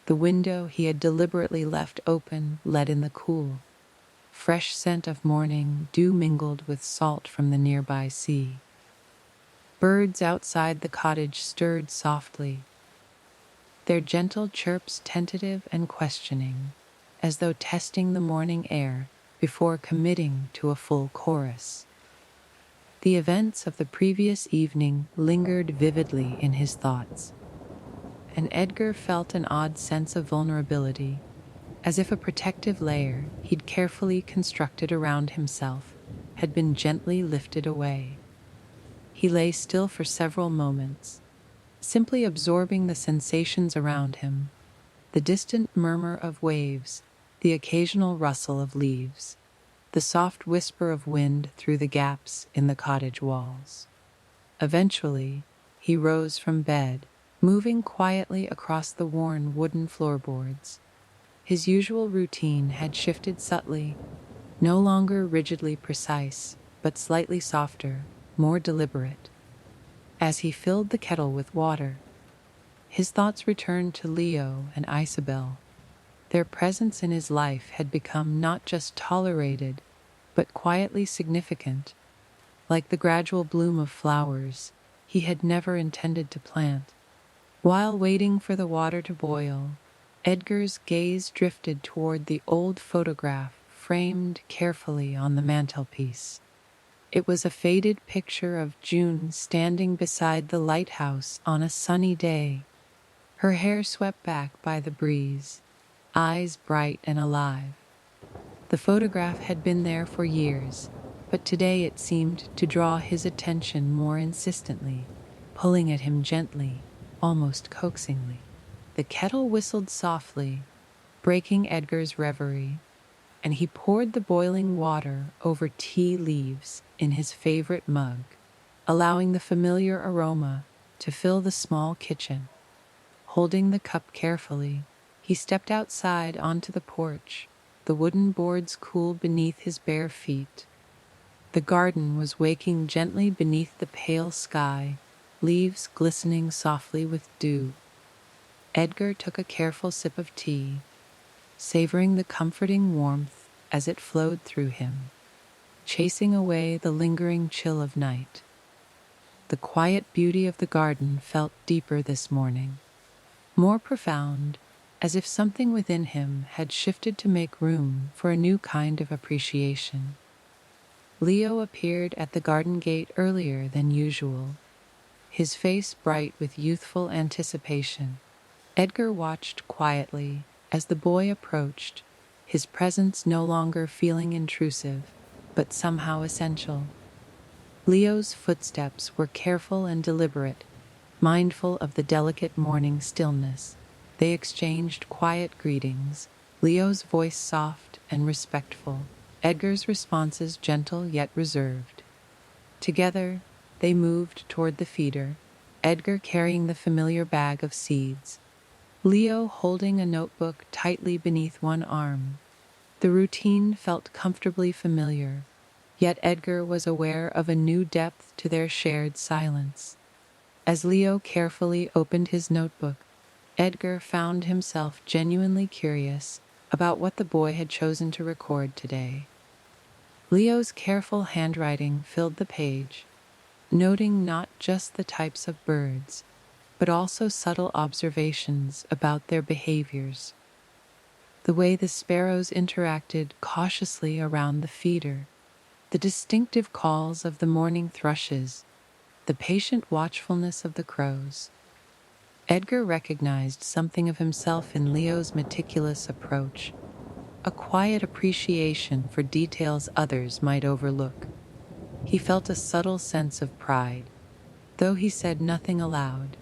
The window he had deliberately left open let in the cool, fresh scent of morning dew mingled with salt from the nearby sea. Birds outside the cottage stirred softly, their gentle chirps tentative and questioning, as though testing the morning air before committing to a full chorus. The events of the previous evening lingered vividly in his thoughts, and Edgar felt an odd sense of vulnerability, as if a protective layer he'd carefully constructed around himself had been gently lifted away. He lay still for several moments, simply absorbing the sensations around him, the distant murmur of waves, the occasional rustle of leaves, the soft whisper of wind through the gaps in the cottage walls. Eventually, he rose from bed, moving quietly across the worn wooden floorboards. His usual routine had shifted subtly, no longer rigidly precise, but slightly softer, more deliberate. As he filled the kettle with water, his thoughts returned to Leo and Isabel. Their presence in his life had become not just tolerated, but quietly significant, like the gradual bloom of flowers he had never intended to plant. While waiting for the water to boil, Edgar's gaze drifted toward the old photograph framed carefully on the mantelpiece. It was a faded picture of June standing beside the lighthouse on a sunny day, her hair swept back by the breeze, eyes bright and alive. The photograph had been there for years, but today it seemed to draw his attention more insistently, pulling at him gently, almost coaxingly. The kettle whistled softly, breaking Edgar's reverie, and he poured the boiling water over tea leaves in his favorite mug, allowing the familiar aroma to fill the small kitchen. Holding the cup carefully, he stepped outside onto the porch, the wooden boards cool beneath his bare feet. The garden was waking gently beneath the pale sky, leaves glistening softly with dew. Edgar took a careful sip of tea, savoring the comforting warmth as it flowed through him, chasing away the lingering chill of night. The quiet beauty of the garden felt deeper this morning, more profound, as if something within him had shifted to make room for a new kind of appreciation. Leo appeared at the garden gate earlier than usual, his face bright with youthful anticipation. Edgar watched quietly as the boy approached, his presence no longer feeling intrusive, but somehow essential. Leo's footsteps were careful and deliberate, mindful of the delicate morning stillness. They exchanged quiet greetings, Leo's voice soft and respectful, Edgar's responses gentle yet reserved. Together, they moved toward the feeder, Edgar carrying the familiar bag of seeds, Leo holding a notebook tightly beneath one arm. The routine felt comfortably familiar, yet Edgar was aware of a new depth to their shared silence. As Leo carefully opened his notebook, Edgar found himself genuinely curious about what the boy had chosen to record today. Leo's careful handwriting filled the page, noting not just the types of birds, but also subtle observations about their behaviors. The way the sparrows interacted cautiously around the feeder, the distinctive calls of the morning thrushes, the patient watchfulness of the crows. Edgar recognized something of himself in Leo's meticulous approach, a quiet appreciation for details others might overlook. He felt a subtle sense of pride, though he said nothing aloud.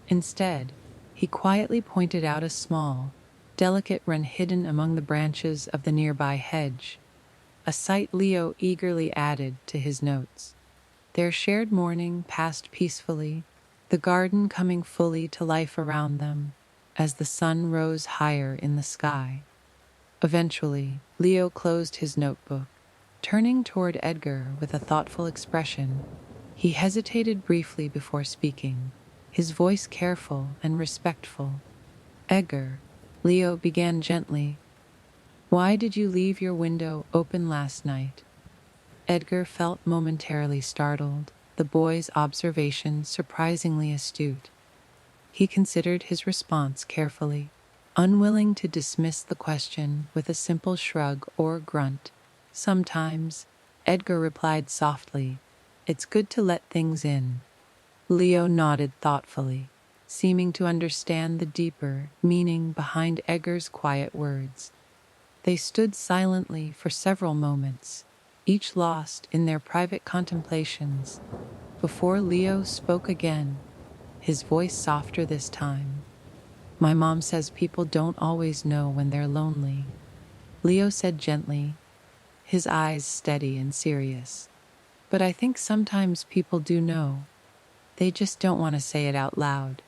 Instead, he quietly pointed out a small, delicate wren hidden among the branches of the nearby hedge, a sight Leo eagerly added to his notes. Their shared morning passed peacefully, the garden coming fully to life around them as the sun rose higher in the sky. Eventually, Leo closed his notebook, turning toward Edgar with a thoughtful expression. He hesitated briefly before speaking, his voice careful and respectful. "Edgar," Leo began gently, "why did you leave your window open last night?" Edgar felt momentarily startled, the boy's observation surprisingly astute. He considered his response carefully, unwilling to dismiss the question with a simple shrug or grunt. "Sometimes," Edgar replied softly, "it's good to let things in." Leo nodded thoughtfully, seeming to understand the deeper meaning behind Edgar's quiet words. They stood silently for several moments, each lost in their private contemplations, before Leo spoke again, his voice softer this time. "My mom says people don't always know when they're lonely," Leo said gently, his eyes steady and serious. "But I think sometimes people do know. They just don't want to say it out loud."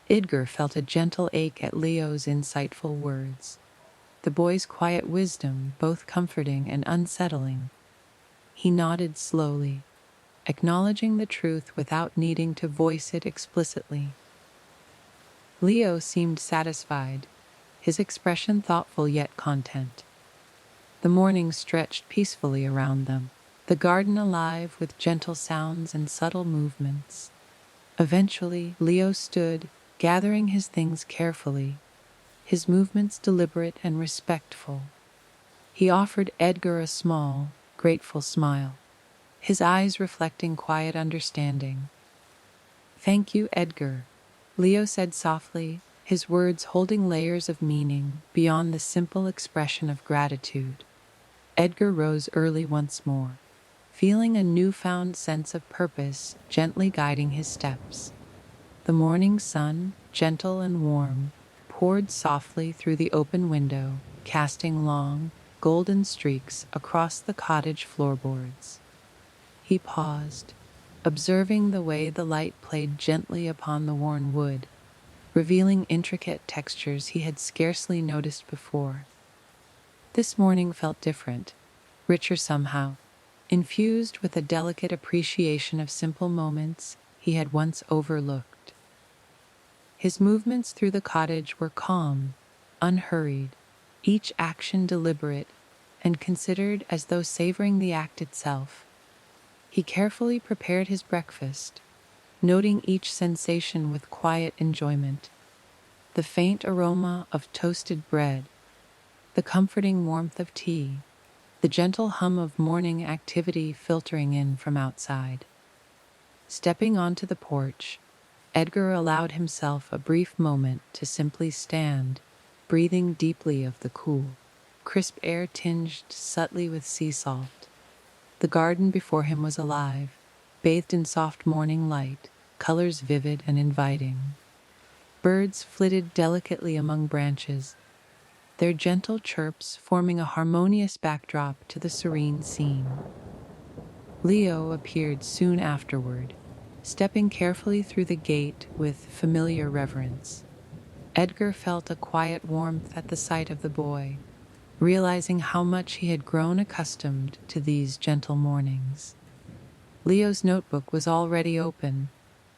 Edgar felt a gentle ache at Leo's insightful words, the boy's quiet wisdom both comforting and unsettling. He nodded slowly, acknowledging the truth without needing to voice it explicitly. Leo seemed satisfied, his expression thoughtful yet content. The morning stretched peacefully around them, the garden alive with gentle sounds and subtle movements. Eventually, Leo stood, gathering his things carefully, his movements deliberate and respectful. He offered Edgar a small, grateful smile, his eyes reflecting quiet understanding. "Thank you, Edgar," Leo said softly, his words holding layers of meaning beyond the simple expression of gratitude. Edgar rose early once more, feeling a newfound sense of purpose gently guiding his steps. The morning sun, gentle and warm, poured softly through the open window, casting long, golden streaks across the cottage floorboards. He paused, observing the way the light played gently upon the worn wood, revealing intricate textures he had scarcely noticed before. This morning felt different, richer somehow, infused with a delicate appreciation of simple moments he had once overlooked. His movements through the cottage were calm, unhurried, each action deliberate and considered as though savoring the act itself. He carefully prepared his breakfast, noting each sensation with quiet enjoyment. The faint aroma of toasted bread, the comforting warmth of tea, the gentle hum of morning activity filtering in from outside. Stepping onto the porch, Edgar allowed himself a brief moment to simply stand, breathing deeply of the cool, crisp air tinged subtly with sea salt. The garden before him was alive, bathed in soft morning light, colors vivid and inviting. Birds flitted delicately among branches, their gentle chirps forming a harmonious backdrop to the serene scene. Leo appeared soon afterward, stepping carefully through the gate with familiar reverence. Edgar felt a quiet warmth at the sight of the boy, realizing how much he had grown accustomed to these gentle mornings. Leo's notebook was already open,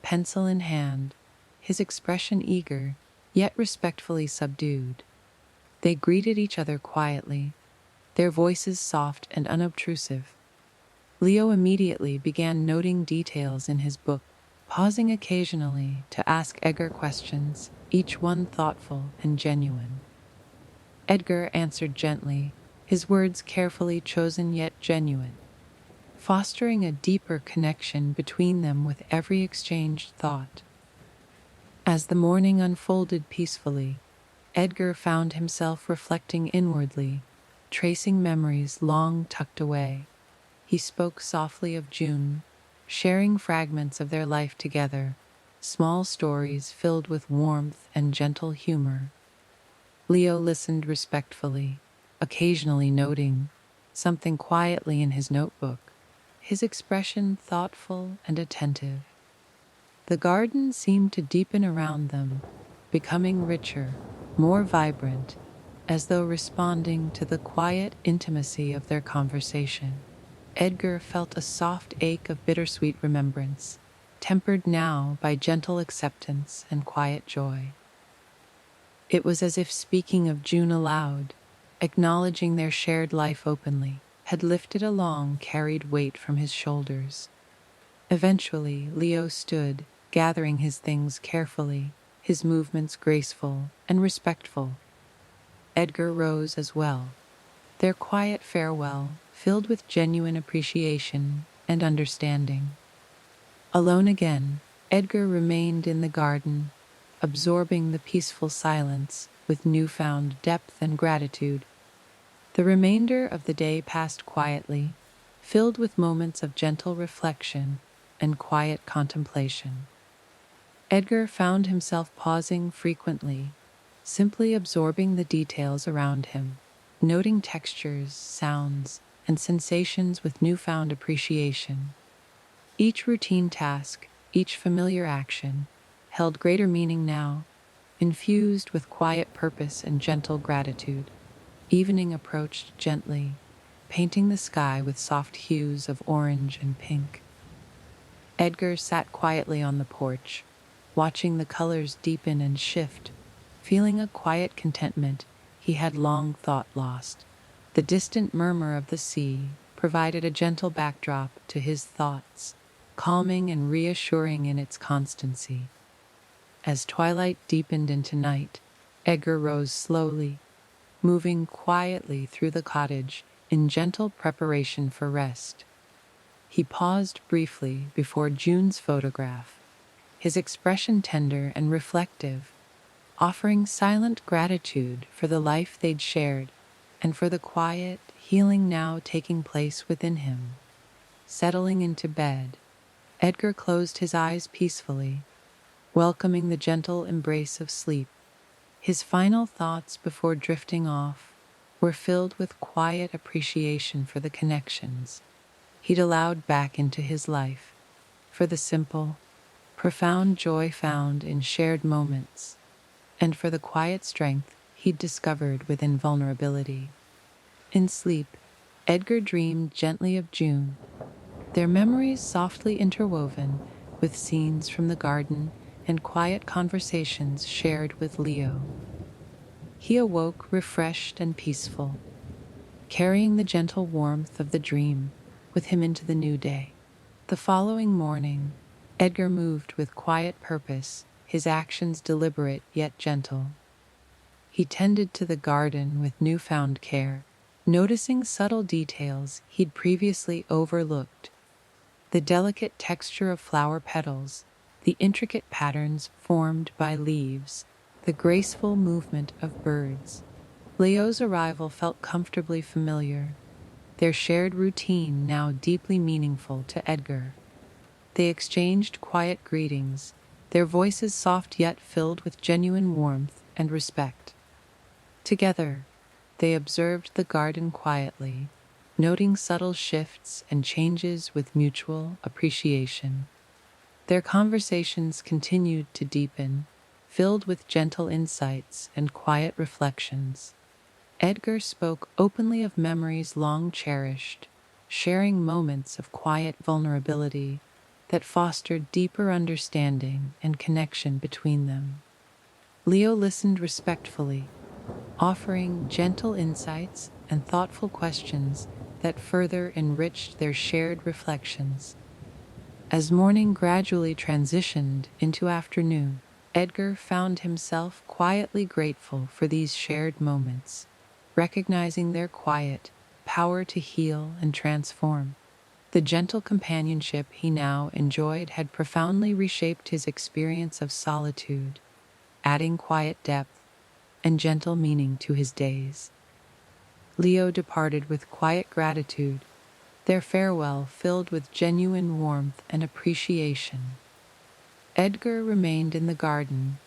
pencil in hand, his expression eager, yet respectfully subdued. They greeted each other quietly, their voices soft and unobtrusive. Leo immediately began noting details in his book, pausing occasionally to ask Edgar questions, each one thoughtful and genuine. Edgar answered gently, his words carefully chosen yet genuine, fostering a deeper connection between them with every exchanged thought. As the morning unfolded peacefully, Edgar found himself reflecting inwardly, tracing memories long tucked away. He spoke softly of June, sharing fragments of their life together, small stories filled with warmth and gentle humor. Leo listened respectfully, occasionally noting something quietly in his notebook, his expression thoughtful and attentive. The garden seemed to deepen around them, becoming richer, more vibrant, as though responding to the quiet intimacy of their conversation. Edgar felt a soft ache of bittersweet remembrance, tempered now by gentle acceptance and quiet joy. It was as if speaking of June aloud, acknowledging their shared life openly, had lifted a long carried weight from his shoulders. Eventually, Leo stood, gathering his things carefully, his movements graceful and respectful. Edgar rose as well, their quiet farewell filled with genuine appreciation and understanding. Alone again, Edgar remained in the garden, absorbing the peaceful silence with newfound depth and gratitude. The remainder of the day passed quietly, filled with moments of gentle reflection and quiet contemplation. Edgar found himself pausing frequently, simply absorbing the details around him, noting textures, sounds, and sensations with newfound appreciation. Each routine task, each familiar action, held greater meaning now, infused with quiet purpose and gentle gratitude. Evening approached gently, painting the sky with soft hues of orange and pink. Edgar sat quietly on the porch, watching the colors deepen and shift, feeling a quiet contentment he had long thought lost. The distant murmur of the sea provided a gentle backdrop to his thoughts, calming and reassuring in its constancy. As twilight deepened into night, Edgar rose slowly, moving quietly through the cottage in gentle preparation for rest. He paused briefly before June's photograph, his expression tender and reflective, offering silent gratitude for the life they'd shared and for the quiet, healing now taking place within him. Settling into bed, Edgar closed his eyes peacefully, welcoming the gentle embrace of sleep. His final thoughts before drifting off were filled with quiet appreciation for the connections he'd allowed back into his life, for the simple, profound joy found in shared moments, and for the quiet strength he'd discovered within vulnerability. In sleep, Edgar dreamed gently of June, their memories softly interwoven with scenes from the garden and quiet conversations shared with Leo. He awoke refreshed and peaceful, carrying the gentle warmth of the dream with him into the new day. The following morning, Edgar moved with quiet purpose, his actions deliberate yet gentle. He tended to the garden with newfound care, noticing subtle details he'd previously overlooked: the delicate texture of flower petals, the intricate patterns formed by leaves, the graceful movement of birds. Leo's arrival felt comfortably familiar, their shared routine now deeply meaningful to Edgar. They exchanged quiet greetings, their voices soft yet filled with genuine warmth and respect. Together, they observed the garden quietly, noting subtle shifts and changes with mutual appreciation. Their conversations continued to deepen, filled with gentle insights and quiet reflections. Edgar spoke openly of memories long cherished, sharing moments of quiet vulnerability that fostered deeper understanding and connection between them. Leo listened respectfully, offering gentle insights and thoughtful questions that further enriched their shared reflections. As morning gradually transitioned into afternoon, Edgar found himself quietly grateful for these shared moments, recognizing their quiet power to heal and transform. The gentle companionship he now enjoyed had profoundly reshaped his experience of solitude, adding quiet depth and gentle meaning to his days. Leo departed with quiet gratitude, their farewell filled with genuine warmth and appreciation. Edgar remained in the garden,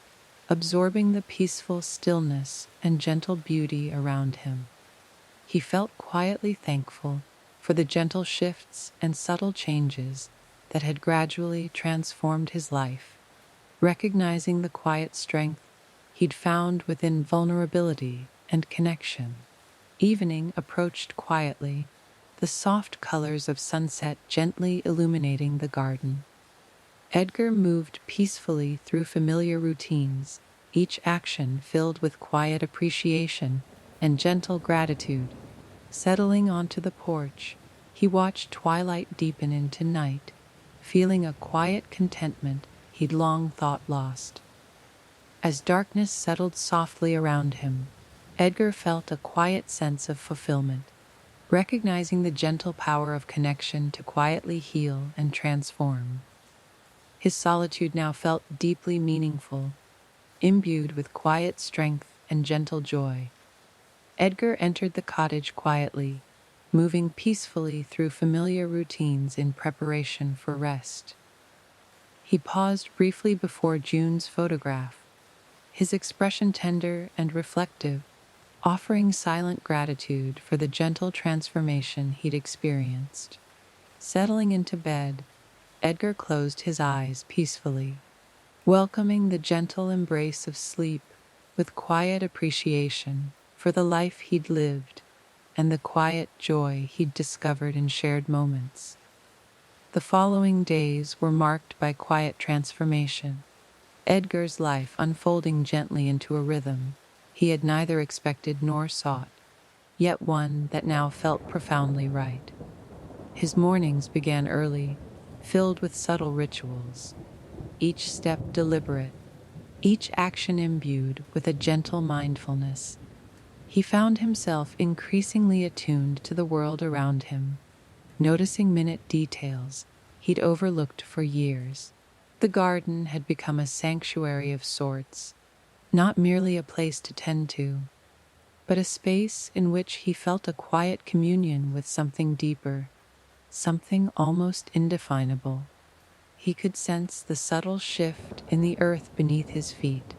absorbing the peaceful stillness and gentle beauty around him. He felt quietly thankful for the gentle shifts and subtle changes that had gradually transformed his life, recognizing the quiet strength he'd found within vulnerability and connection. Evening approached quietly, the soft colors of sunset gently illuminating the garden. Edgar moved peacefully through familiar routines, each action filled with quiet appreciation and gentle gratitude. Settling onto the porch, he watched twilight deepen into night, feeling a quiet contentment he'd long thought lost. As darkness settled softly around him, Edgar felt a quiet sense of fulfillment, recognizing the gentle power of connection to quietly heal and transform. His solitude now felt deeply meaningful, imbued with quiet strength and gentle joy. Edgar entered the cottage quietly, moving peacefully through familiar routines in preparation for rest. He paused briefly before June's photograph, his expression tender and reflective, offering silent gratitude for the gentle transformation he'd experienced. Settling into bed, Edgar closed his eyes peacefully, welcoming the gentle embrace of sleep with quiet appreciation for the life he'd lived and the quiet joy he'd discovered in shared moments. The following days were marked by quiet transformation, Edgar's life unfolding gently into a rhythm he had neither expected nor sought, yet one that now felt profoundly right. His mornings began early, filled with subtle rituals, each step deliberate, each action imbued with a gentle mindfulness. He found himself increasingly attuned to the world around him, noticing minute details he'd overlooked for years. The garden had become a sanctuary of sorts, not merely a place to tend to, but a space in which he felt a quiet communion with something deeper, something almost indefinable. He could sense the subtle shift in the earth beneath his feet,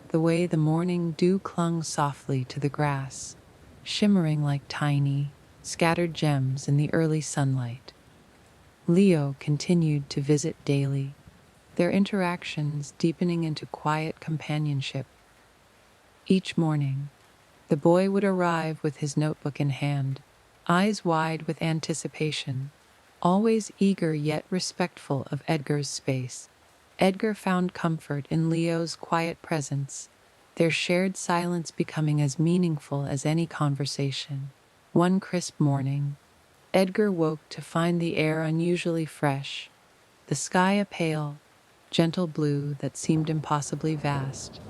the way the morning dew clung softly to the grass, shimmering like tiny, scattered gems in the early sunlight. Leo continued to visit daily, their interactions deepening into quiet companionship. Each morning, the boy would arrive with his notebook in hand, eyes wide with anticipation, always eager yet respectful of Edgar's space. Edgar found comfort in Leo's quiet presence, their shared silence becoming as meaningful as any conversation. One crisp morning, Edgar woke to find the air unusually fresh, the sky a pale, gentle blue that seemed impossibly vast.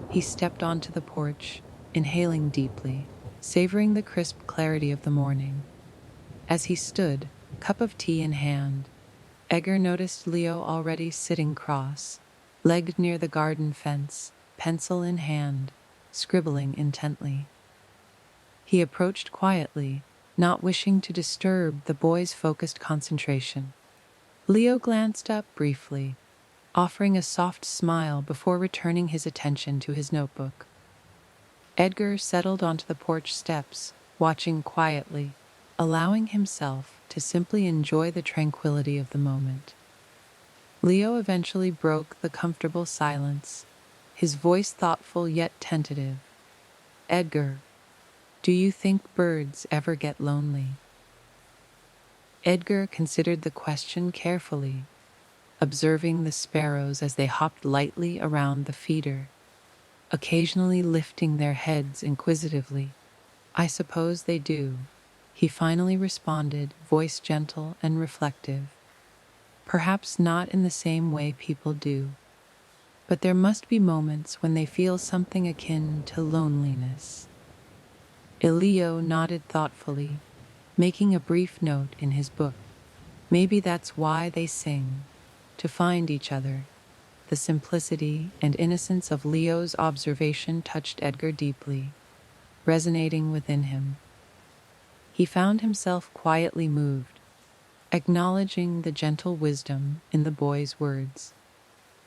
He stepped onto the porch, inhaling deeply, savoring the crisp clarity of the morning. As he stood, cup of tea in hand, Edgar noticed Leo already sitting cross-legged near the garden fence, pencil in hand, scribbling intently. He approached quietly, not wishing to disturb the boy's focused concentration. Leo glanced up briefly, offering a soft smile before returning his attention to his notebook. Edgar settled onto the porch steps, watching quietly, allowing himself to simply enjoy the tranquility of the moment. Leo eventually broke the comfortable silence, his voice thoughtful yet tentative. "Edgar, do you think birds ever get lonely?" Edgar considered the question carefully, observing the sparrows as they hopped lightly around the feeder, occasionally lifting their heads inquisitively. "I suppose they do," he finally responded, voice gentle and reflective. "Perhaps not in the same way people do, but there must be moments when they feel something akin to loneliness." Elio nodded thoughtfully, making a brief note in his book. "Maybe that's why they sing, to find each other." The simplicity and innocence of Leo's observation touched Edgar deeply, resonating within him. He found himself quietly moved, acknowledging the gentle wisdom in the boy's words.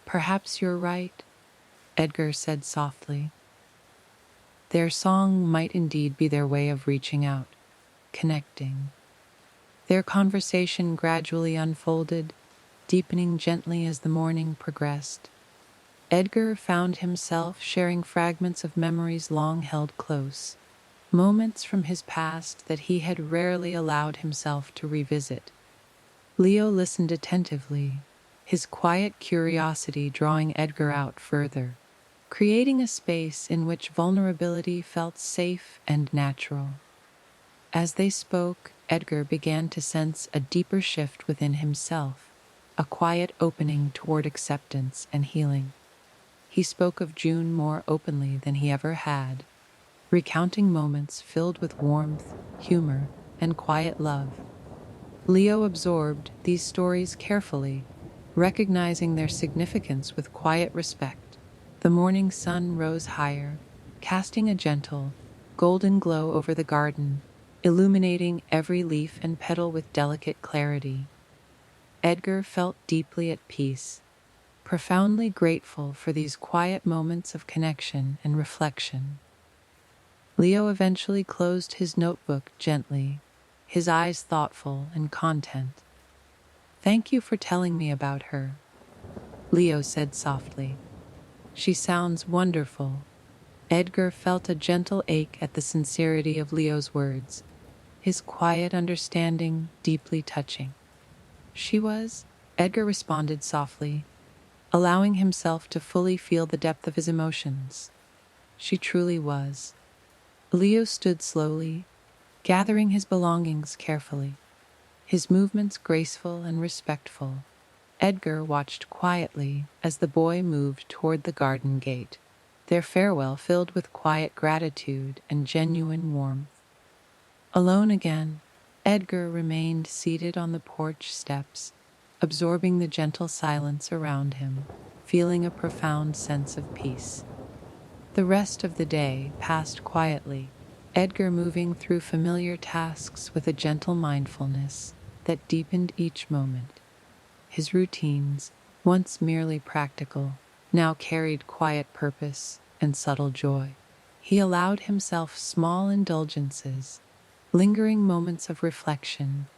"Perhaps you're right," Edgar said softly. Their song might indeed be their way of reaching out, connecting. Their conversation gradually unfolded, deepening gently as the morning progressed. Edgar found himself sharing fragments of memories long held close, moments from his past that he had rarely allowed himself to revisit. Leo listened attentively, his quiet curiosity drawing Edgar out further, creating a space in which vulnerability felt safe and natural. As they spoke, Edgar began to sense a deeper shift within himself, a quiet opening toward acceptance and healing. He spoke of June more openly than he ever had, recounting moments filled with warmth, humor, and quiet love. Leo absorbed these stories carefully, recognizing their significance with quiet respect. The morning sun rose higher, casting a gentle, golden glow over the garden, illuminating every leaf and petal with delicate clarity. Edgar felt deeply at peace, profoundly grateful for these quiet moments of connection and reflection. Leo eventually closed his notebook gently, his eyes thoughtful and content. "Thank you for telling me about her," Leo said softly. "She sounds wonderful." Edgar felt a gentle ache at the sincerity of Leo's words, his quiet understanding deeply touching. "She was," Edgar responded softly, allowing himself to fully feel the depth of his emotions. "She truly was." Leo stood slowly, gathering his belongings carefully, his movements graceful and respectful. Edgar watched quietly as the boy moved toward the garden gate, their farewell filled with quiet gratitude and genuine warmth. Alone again, Edgar remained seated on the porch steps, absorbing the gentle silence around him, feeling a profound sense of peace. The rest of the day passed quietly, Edgar moving through familiar tasks with a gentle mindfulness that deepened each moment. His routines, once merely practical, now carried quiet purpose and subtle joy. He allowed himself small indulgences, lingering moments of reflection,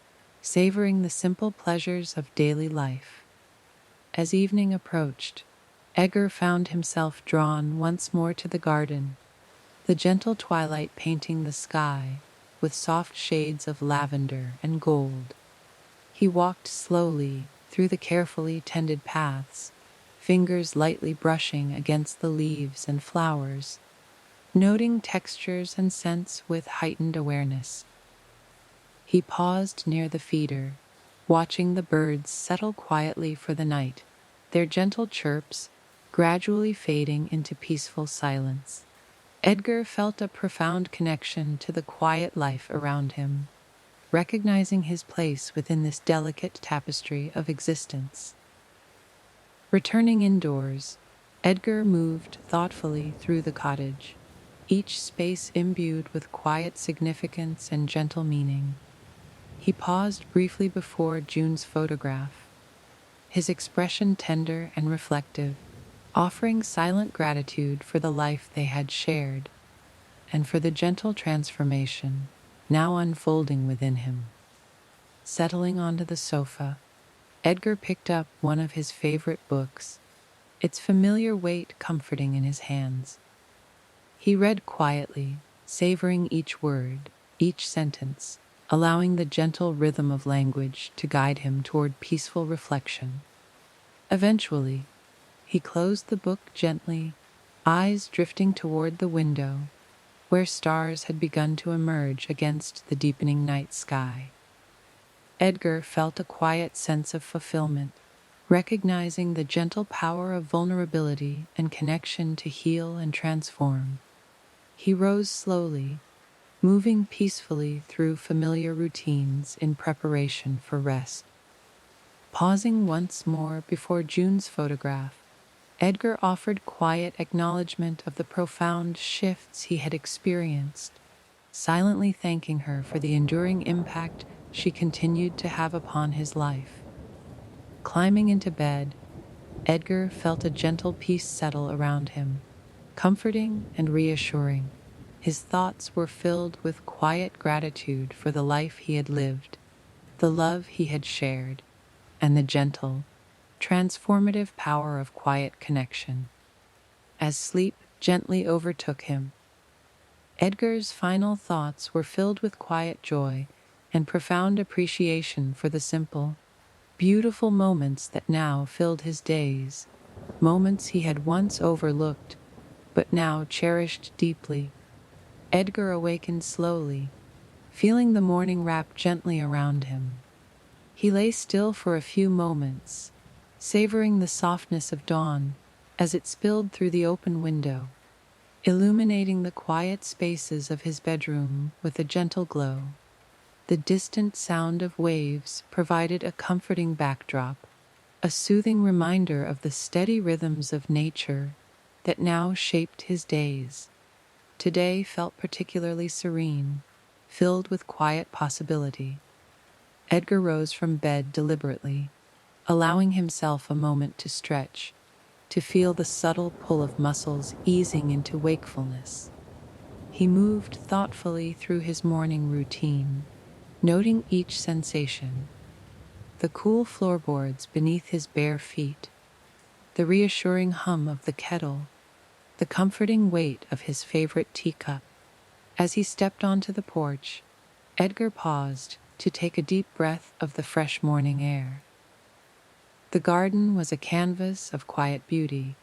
savoring the simple pleasures of daily life. As evening approached, Edgar found himself drawn once more to the garden, the gentle twilight painting the sky with soft shades of lavender and gold. He walked slowly through the carefully tended paths, fingers lightly brushing against the leaves and flowers, noting textures and scents with heightened awareness. He paused near the feeder, watching the birds settle quietly for the night, their gentle chirps gradually fading into peaceful silence. Edgar felt a profound connection to the quiet life around him, recognizing his place within this delicate tapestry of existence. Returning indoors, Edgar moved thoughtfully through the cottage, each space imbued with quiet significance and gentle meaning. He paused briefly before June's photograph, his expression tender and reflective, offering silent gratitude for the life they had shared and for the gentle transformation now unfolding within him. Settling onto the sofa, Edgar picked up one of his favorite books, its familiar weight comforting in his hands. He read quietly, savoring each word, each sentence, allowing the gentle rhythm of language to guide him toward peaceful reflection. Eventually, he closed the book gently, eyes drifting toward the window, where stars had begun to emerge against the deepening night sky. Edgar felt a quiet sense of fulfillment, recognizing the gentle power of vulnerability and connection to heal and transform. He rose slowly, moving peacefully through familiar routines in preparation for rest. Pausing once more before June's photograph, Edgar offered quiet acknowledgement of the profound shifts he had experienced, silently thanking her for the enduring impact she continued to have upon his life. Climbing into bed, Edgar felt a gentle peace settle around him, comforting and reassuring. His thoughts were filled with quiet gratitude for the life he had lived, the love he had shared, and the gentle, transformative power of quiet connection. As sleep gently overtook him, Edgar's final thoughts were filled with quiet joy and profound appreciation for the simple, beautiful moments that now filled his days, moments he had once overlooked, but now cherished deeply. Edgar awakened slowly, feeling the morning wrap gently around him. He lay still for a few moments, savoring the softness of dawn as it spilled through the open window, illuminating the quiet spaces of his bedroom with a gentle glow. The distant sound of waves provided a comforting backdrop, a soothing reminder of the steady rhythms of nature that now shaped his days. Today felt particularly serene, filled with quiet possibility. Edgar rose from bed deliberately, allowing himself a moment to stretch, to feel the subtle pull of muscles easing into wakefulness. He moved thoughtfully through his morning routine, noting each sensation: the cool floorboards beneath his bare feet, the reassuring hum of the kettle, the comforting weight of his favorite teacup. As he stepped onto the porch, Edgar paused to take a deep breath of the fresh morning air. The garden was a canvas of quiet beauty,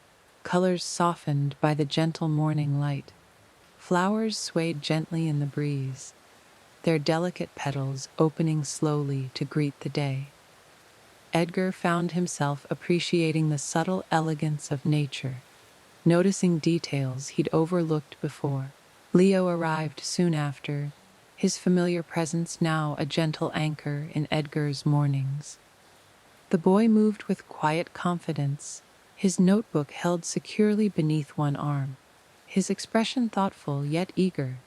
colors softened by the gentle morning light. Flowers swayed gently in the breeze, their delicate petals opening slowly to greet the day. Edgar found himself appreciating the subtle elegance of nature, noticing details he'd overlooked before. Leo arrived soon after, his familiar presence now a gentle anchor in Edgar's mornings. The boy moved with quiet confidence, his notebook held securely beneath one arm, his expression thoughtful yet eager.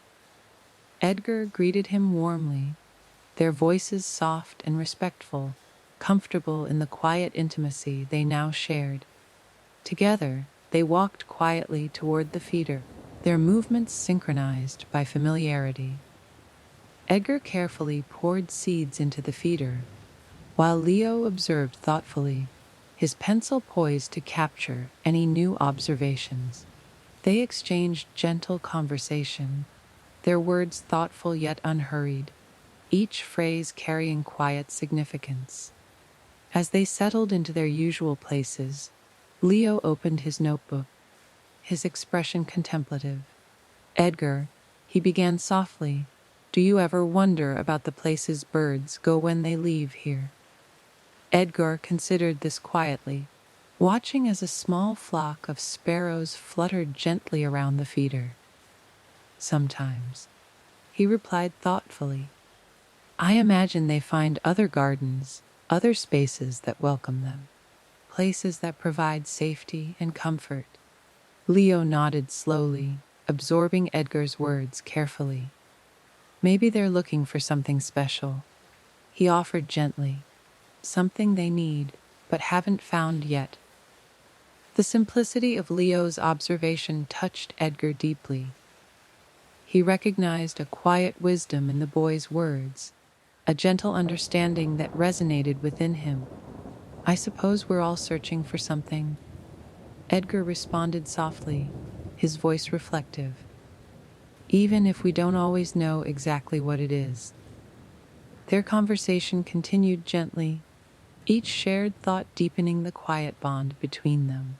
Edgar greeted him warmly, their voices soft and respectful, comfortable in the quiet intimacy they now shared. Together, they walked quietly toward the feeder, their movements synchronized by familiarity. Edgar carefully poured seeds into the feeder, while Leo observed thoughtfully, his pencil poised to capture any new observations. They exchanged gentle conversation, their words thoughtful yet unhurried, each phrase carrying quiet significance. As they settled into their usual places, Leo opened his notebook, his expression contemplative. "Edgar," he began softly, "do you ever wonder about the places birds go when they leave here?" Edgar considered this quietly, watching as a small flock of sparrows fluttered gently around the feeder. "Sometimes," he replied thoughtfully, "I imagine they find other gardens, other spaces that welcome them, places that provide safety and comfort." Leo nodded slowly, absorbing Edgar's words carefully. Maybe they're looking for something special, he offered gently. Something they need, but haven't found yet. The simplicity of Leo's observation touched Edgar deeply. He recognized a quiet wisdom in the boy's words, a gentle understanding that resonated within him. I suppose we're all searching for something, Edgar responded softly, his voice reflective. Even if we don't always know exactly what it is. Their conversation continued gently, each shared thought deepening the quiet bond between them.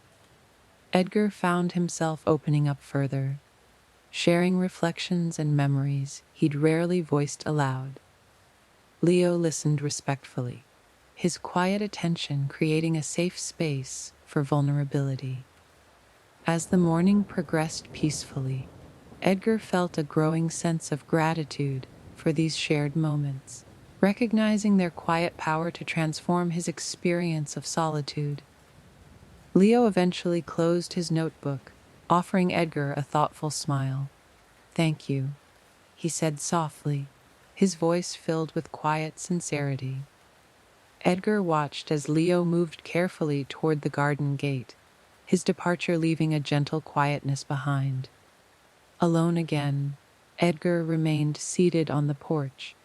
Edgar found himself opening up further, sharing reflections and memories he'd rarely voiced aloud. Leo listened respectfully, his quiet attention creating a safe space for vulnerability. As the morning progressed peacefully, Edgar felt a growing sense of gratitude for these shared moments, recognizing their quiet power to transform his experience of solitude. Leo eventually closed his notebook, offering Edgar a thoughtful smile. "Thank you," he said softly, his voice filled with quiet sincerity. Edgar watched as Leo moved carefully toward the garden gate, his departure leaving a gentle quietness behind. Alone again, Edgar remained seated on the porch,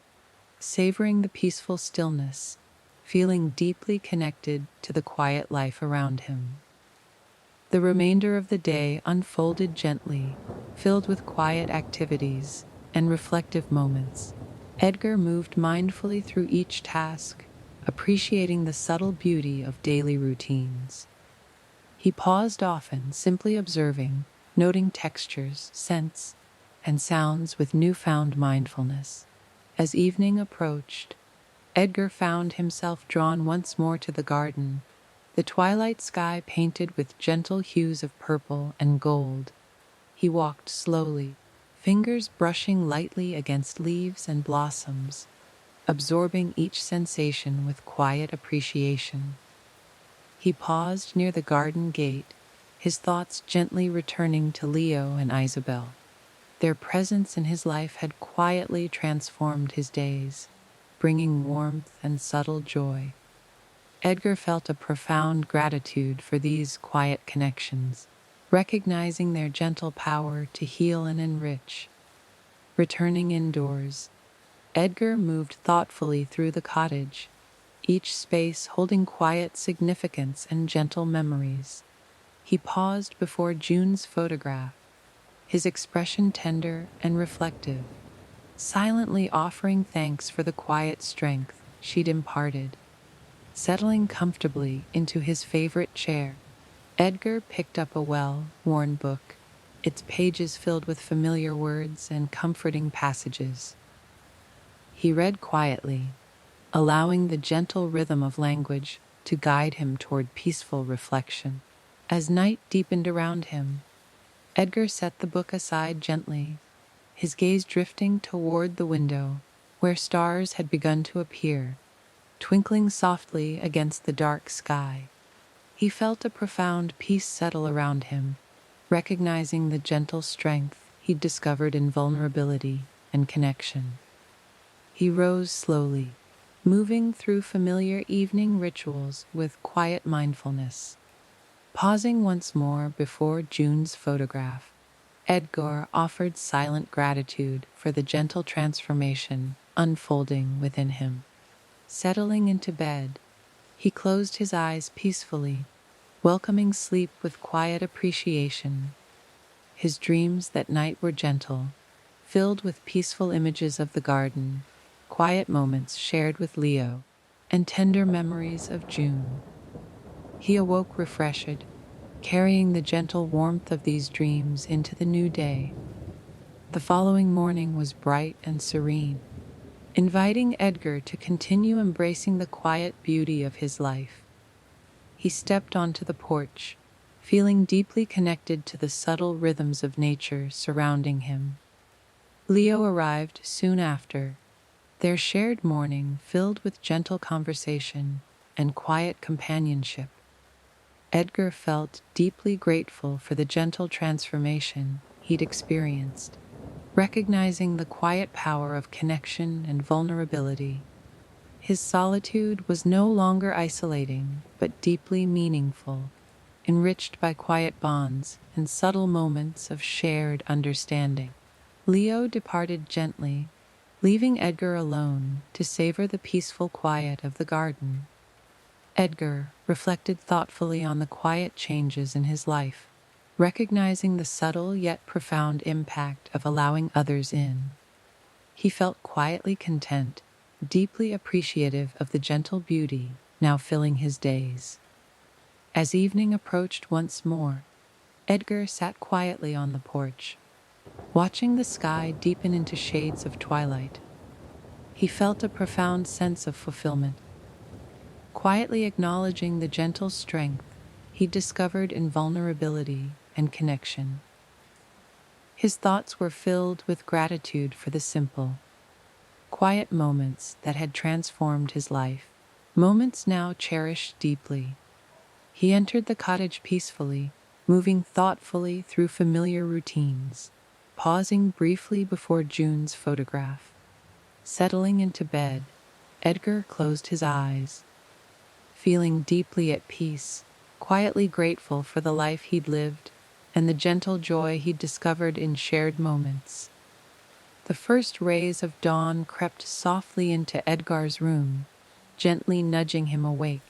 savoring the peaceful stillness, feeling deeply connected to the quiet life around him. The remainder of the day unfolded gently, filled with quiet activities and reflective moments. Edgar moved mindfully through each task, appreciating the subtle beauty of daily routines. He paused often, simply observing, noting textures, scents, and sounds with newfound mindfulness. As evening approached, Edgar found himself drawn once more to the garden, the twilight sky painted with gentle hues of purple and gold. He walked slowly, fingers brushing lightly against leaves and blossoms, absorbing each sensation with quiet appreciation. He paused near the garden gate, his thoughts gently returning to Leo and Isabel. Their presence in his life had quietly transformed his days, bringing warmth and subtle joy. Edgar felt a profound gratitude for these quiet connections, recognizing their gentle power to heal and enrich. Returning indoors, Edgar moved thoughtfully through the cottage, each space holding quiet significance and gentle memories. He paused before June's photograph, his expression tender and reflective, silently offering thanks for the quiet strength she'd imparted. Settling comfortably into his favorite chair, Edgar picked up a well-worn book, its pages filled with familiar words and comforting passages. He read quietly, allowing the gentle rhythm of language to guide him toward peaceful reflection. As night deepened around him, Edgar set the book aside gently, his gaze drifting toward the window, where stars had begun to appear, twinkling softly against the dark sky. He felt a profound peace settle around him, recognizing the gentle strength he'd discovered in vulnerability and connection. He rose slowly, moving through familiar evening rituals with quiet mindfulness. Pausing once more before June's photograph, Edgar offered silent gratitude for the gentle transformation unfolding within him. Settling into bed, he closed his eyes peacefully, welcoming sleep with quiet appreciation. His dreams that night were gentle, filled with peaceful images of the garden, quiet moments shared with Leo, and tender memories of June. He awoke refreshed, carrying the gentle warmth of these dreams into the new day. The following morning was bright and serene, inviting Edgar to continue embracing the quiet beauty of his life. He stepped onto the porch, feeling deeply connected to the subtle rhythms of nature surrounding him. Leo arrived soon after, their shared morning filled with gentle conversation and quiet companionship. Edgar felt deeply grateful for the gentle transformation he'd experienced, recognizing the quiet power of connection and vulnerability. His solitude was no longer isolating, but deeply meaningful, enriched by quiet bonds and subtle moments of shared understanding. Leo departed gently, leaving Edgar alone to savor the peaceful quiet of the garden. Edgar reflected thoughtfully on the quiet changes in his life, recognizing the subtle yet profound impact of allowing others in. He felt quietly content, deeply appreciative of the gentle beauty now filling his days. As evening approached once more, Edgar sat quietly on the porch, watching the sky deepen into shades of twilight. He felt a profound sense of fulfillment, quietly acknowledging the gentle strength he discovered in vulnerability and connection. His thoughts were filled with gratitude for the simple, quiet moments that had transformed his life, moments now cherished deeply. He entered the cottage peacefully, moving thoughtfully through familiar routines, pausing briefly before June's photograph. Settling into bed, Edgar closed his eyes, feeling deeply at peace, quietly grateful for the life he'd lived and the gentle joy he'd discovered in shared moments. The first rays of dawn crept softly into Edgar's room, gently nudging him awake.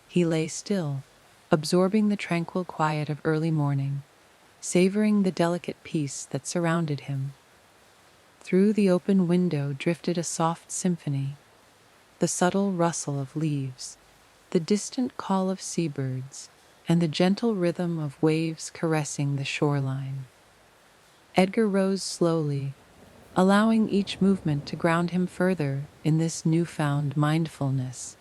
He lay still, absorbing the tranquil quiet of early morning, savoring the delicate peace that surrounded him. Through the open window drifted a soft symphony, the subtle rustle of leaves, the distant call of seabirds, and the gentle rhythm of waves caressing the shoreline. Edgar rose slowly, allowing each movement to ground him further in this newfound mindfulness.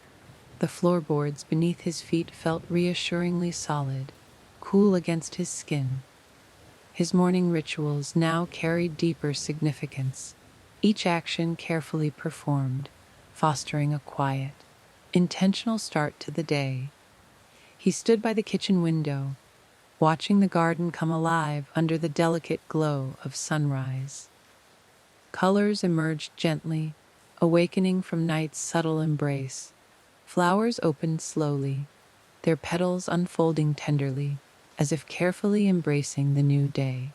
The floorboards beneath his feet felt reassuringly solid, cool against his skin. His morning rituals now carried deeper significance, each action carefully performed, fostering a quiet, intentional start to the day. He stood by the kitchen window, watching the garden come alive under the delicate glow of sunrise. Colors emerged gently, awakening from night's subtle embrace. Flowers opened slowly, their petals unfolding tenderly, as if carefully embracing the new day.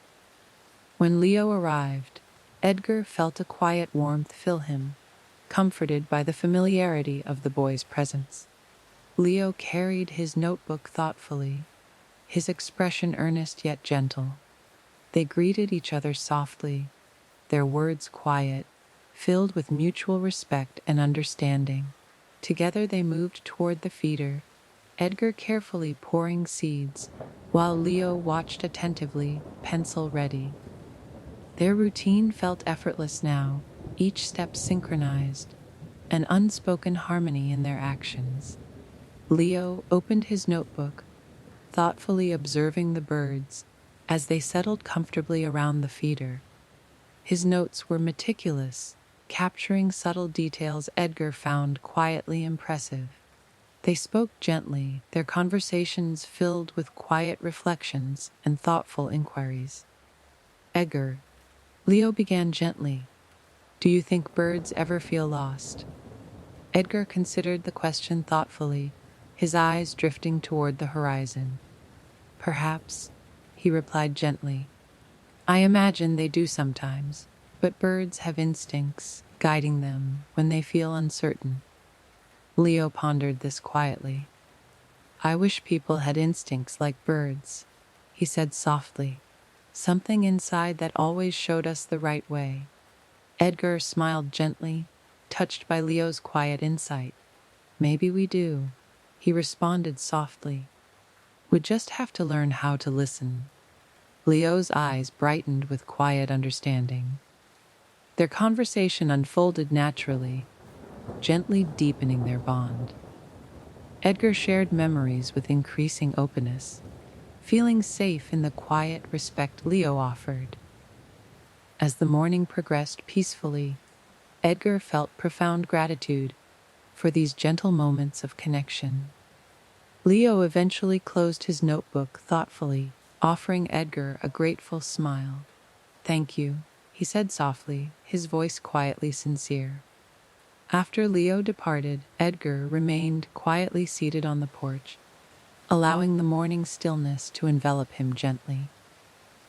When Leo arrived, Edgar felt a quiet warmth fill him, comforted by the familiarity of the boy's presence. Leo carried his notebook thoughtfully, his expression earnest yet gentle. They greeted each other softly, their words quiet, filled with mutual respect and understanding. Together they moved toward the feeder, Edgar carefully pouring seeds, while Leo watched attentively, pencil ready. Their routine felt effortless now, each step synchronized, an unspoken harmony in their actions. Leo opened his notebook, thoughtfully observing the birds as they settled comfortably around the feeder. His notes were meticulous, capturing subtle details Edgar found quietly impressive. They spoke gently, their conversations filled with quiet reflections and thoughtful inquiries. Edgar, Leo began gently. Do you think birds ever feel lost? Edgar considered the question thoughtfully, his eyes drifting toward the horizon. Perhaps, he replied gently. I imagine they do sometimes, but birds have instincts guiding them when they feel uncertain. Leo pondered this quietly. I wish people had instincts like birds, he said softly, something inside that always showed us the right way. Edgar smiled gently, touched by Leo's quiet insight. Maybe we do, he responded softly. We just have to learn how to listen. Leo's eyes brightened with quiet understanding. Their conversation unfolded naturally, gently deepening their bond. Edgar shared memories with increasing openness, feeling safe in the quiet respect Leo offered. As the morning progressed peacefully, Edgar felt profound gratitude for these gentle moments of connection. Leo eventually closed his notebook thoughtfully, offering Edgar a grateful smile. "Thank you," he said softly, his voice quietly sincere. After Leo departed, Edgar remained quietly seated on the porch, allowing the morning stillness to envelop him gently.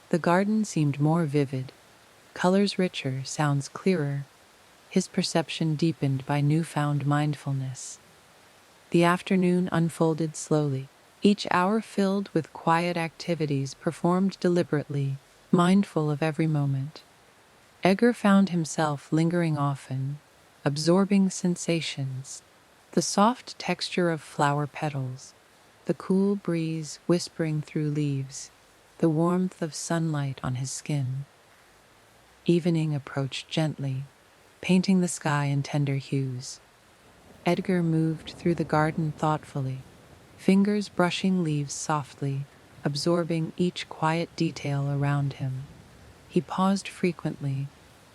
The garden seemed more vivid, colors richer, sounds clearer, his perception deepened by newfound mindfulness. The afternoon unfolded slowly, each hour filled with quiet activities performed deliberately, mindful of every moment. Edgar found himself lingering often, absorbing sensations, the soft texture of flower petals, the cool breeze whispering through leaves, the warmth of sunlight on his skin. Evening approached gently, painting the sky in tender hues. Edgar moved through the garden thoughtfully, fingers brushing leaves softly, absorbing each quiet detail around him. He paused frequently,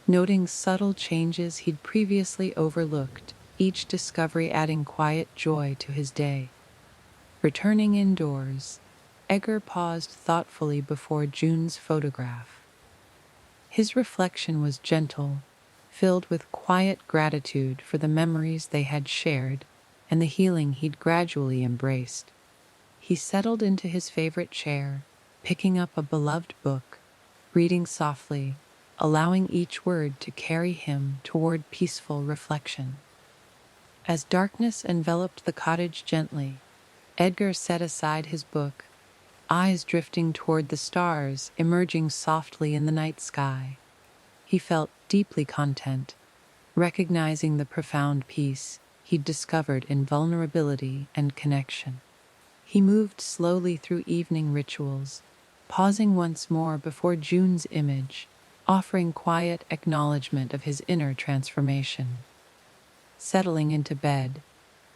noting subtle changes he'd previously overlooked, each discovery adding quiet joy to his day. Returning indoors, Edgar paused thoughtfully before June's photograph. His reflection was gentle, filled with quiet gratitude for the memories they had shared and the healing he'd gradually embraced. He settled into his favorite chair, picking up a beloved book, reading softly, allowing each word to carry him toward peaceful reflection. As darkness enveloped the cottage gently, Edgar set aside his book, eyes drifting toward the stars emerging softly in the night sky. He felt deeply content, recognizing the profound peace he'd discovered in vulnerability and connection. He moved slowly through evening rituals, pausing once more before June's image, offering quiet acknowledgement of his inner transformation. Settling into bed,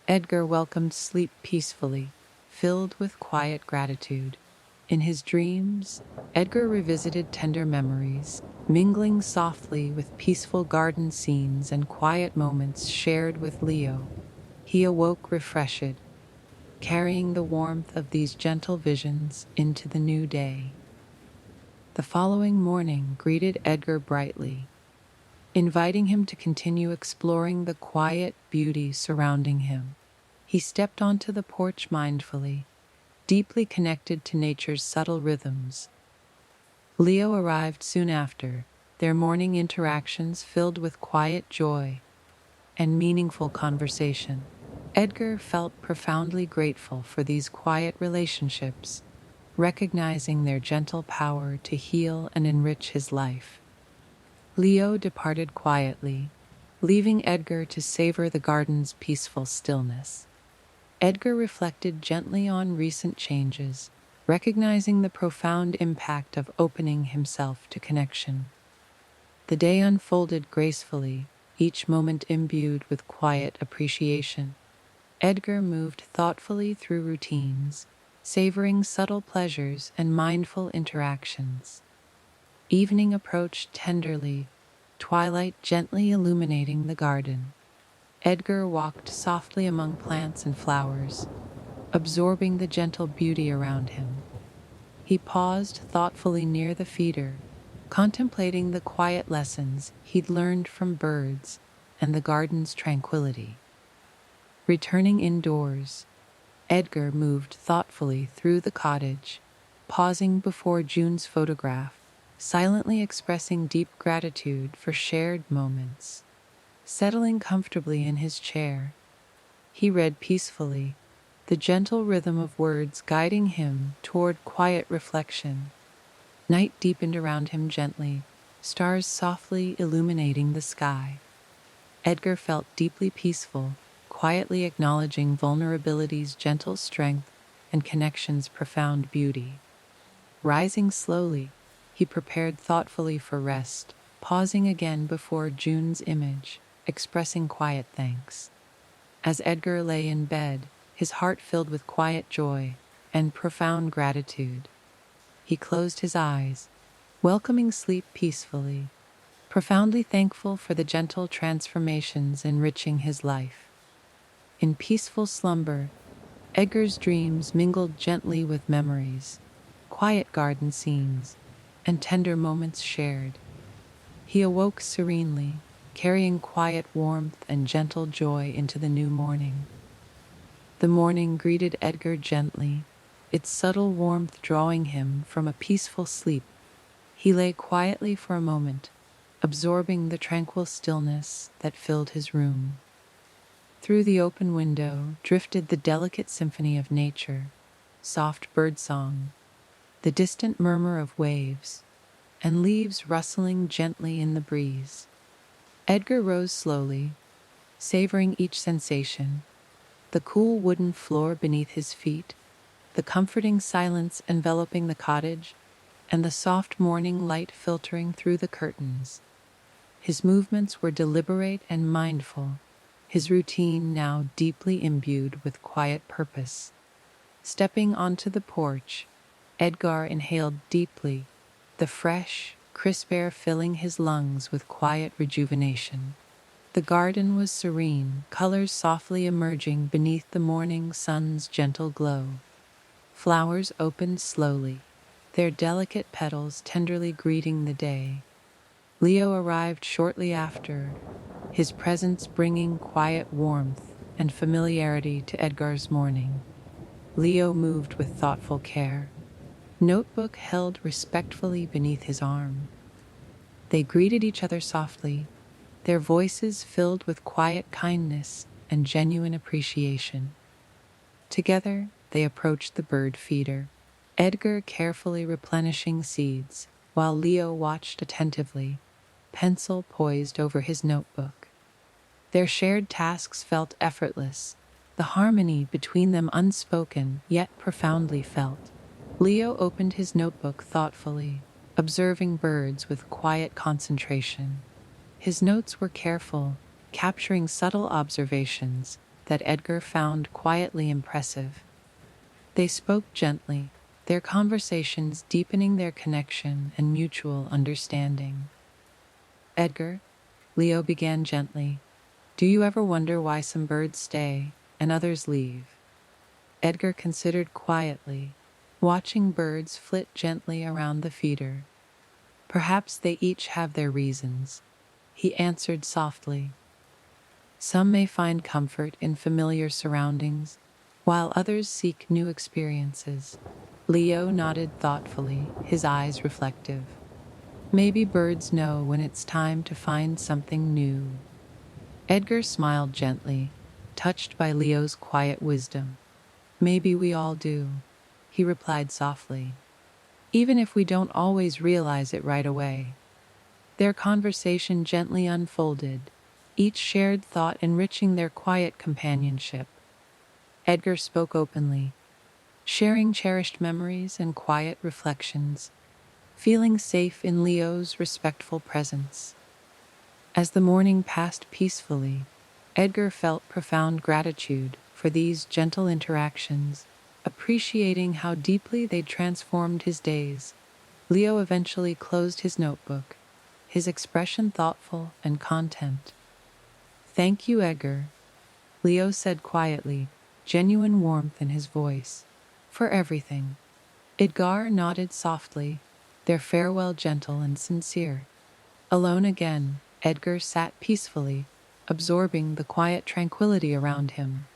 Edgar welcomed sleep peacefully, filled with quiet gratitude. In his dreams, Edgar revisited tender memories, mingling softly with peaceful garden scenes and quiet moments shared with Leo. He awoke refreshed, carrying the warmth of these gentle visions into the new day. The following morning greeted Edgar brightly, inviting him to continue exploring the quiet beauty surrounding him. He stepped onto the porch mindfully, deeply connected to nature's subtle rhythms. Leo arrived soon after, their morning interactions filled with quiet joy and meaningful conversation. Edgar felt profoundly grateful for these quiet relationships, recognizing their gentle power to heal and enrich his life. Leo departed quietly, leaving Edgar to savor the garden's peaceful stillness. Edgar reflected gently on recent changes, recognizing the profound impact of opening himself to connection. The day unfolded gracefully, each moment imbued with quiet appreciation. Edgar moved thoughtfully through routines, savoring subtle pleasures and mindful interactions. Evening approached tenderly, twilight gently illuminating the garden. Edgar walked softly among plants and flowers, absorbing the gentle beauty around him. He paused thoughtfully near the feeder, contemplating the quiet lessons he'd learned from birds and the garden's tranquility. Returning indoors, Edgar moved thoughtfully through the cottage, pausing before June's photograph, silently expressing deep gratitude for shared moments. Settling comfortably in his chair, he read peacefully, the gentle rhythm of words guiding him toward quiet reflection. Night deepened around him gently, stars softly illuminating the sky. Edgar felt deeply peaceful, quietly acknowledging vulnerability's gentle strength and connection's profound beauty. Rising slowly, he prepared thoughtfully for rest, pausing again before June's image, expressing quiet thanks. As Edgar lay in bed, his heart filled with quiet joy and profound gratitude, he closed his eyes, welcoming sleep peacefully, profoundly thankful for the gentle transformations enriching his life. In peaceful slumber, Edgar's dreams mingled gently with memories, quiet garden scenes, and tender moments shared. He awoke serenely, carrying quiet warmth and gentle joy into the new morning. The morning greeted Edgar gently, its subtle warmth drawing him from a peaceful sleep. He lay quietly for a moment, absorbing the tranquil stillness that filled his room. Through the open window drifted the delicate symphony of nature, soft birdsong, the distant murmur of waves, and leaves rustling gently in the breeze. Edgar rose slowly, savoring each sensation, the cool wooden floor beneath his feet, the comforting silence enveloping the cottage, and the soft morning light filtering through the curtains. His movements were deliberate and mindful, his routine now deeply imbued with quiet purpose. Stepping onto the porch, Edgar inhaled deeply, the fresh, crisp air filling his lungs with quiet rejuvenation. The garden was serene, colors softly emerging beneath the morning sun's gentle glow. Flowers opened slowly, their delicate petals tenderly greeting the day. Leo arrived shortly after, his presence bringing quiet warmth and familiarity to Edgar's morning. Leo moved with thoughtful care, notebook held respectfully beneath his arm. They greeted each other softly, their voices filled with quiet kindness and genuine appreciation. Together, they approached the bird feeder, Edgar carefully replenishing seeds, while Leo watched attentively, pencil poised over his notebook. Their shared tasks felt effortless, the harmony between them unspoken yet profoundly felt. Leo opened his notebook thoughtfully, observing birds with quiet concentration. His notes were careful, capturing subtle observations that Edgar found quietly impressive. They spoke gently, their conversations deepening their connection and mutual understanding. Edgar, Leo began gently, do you ever wonder why some birds stay and others leave? Edgar considered quietly, watching birds flit gently around the feeder. Perhaps they each have their reasons, he answered softly. Some may find comfort in familiar surroundings, while others seek new experiences. Leo nodded thoughtfully, his eyes reflective. Maybe birds know when it's time to find something new. Edgar smiled gently, touched by Leo's quiet wisdom. Maybe we all do, he replied softly, even if we don't always realize it right away. Their conversation gently unfolded, each shared thought enriching their quiet companionship. Edgar spoke openly, sharing cherished memories and quiet reflections, feeling safe in Leo's respectful presence. As the morning passed peacefully, Edgar felt profound gratitude for these gentle interactions, appreciating how deeply they transformed his days. Leo eventually closed his notebook, his expression thoughtful and content. Thank you, Edgar, Leo said quietly, genuine warmth in his voice, for everything. Edgar nodded softly, their farewell gentle and sincere. Alone again, Edgar sat peacefully, absorbing the quiet tranquility around him.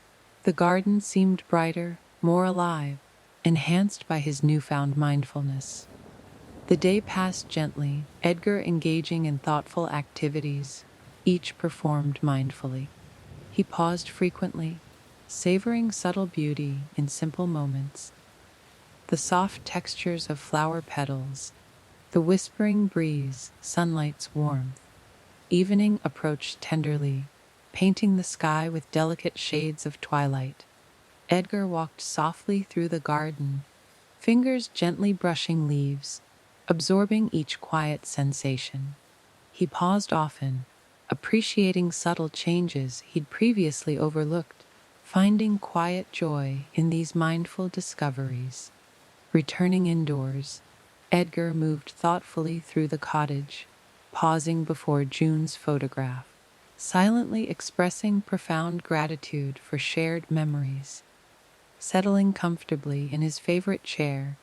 The garden seemed brighter, more alive, enhanced by his newfound mindfulness. The day passed gently, Edgar engaging in thoughtful activities, each performed mindfully. He paused frequently, savoring subtle beauty in simple moments. The soft textures of flower petals, the whispering breeze, sunlight's warmth. Evening approached tenderly, painting the sky with delicate shades of twilight. Edgar walked softly through the garden, fingers gently brushing leaves, absorbing each quiet sensation. He paused often, appreciating subtle changes he'd previously overlooked, finding quiet joy in these mindful discoveries. Returning indoors, Edgar moved thoughtfully through the cottage, pausing before June's photograph, silently expressing profound gratitude for shared memories. Settling comfortably in his favorite chair,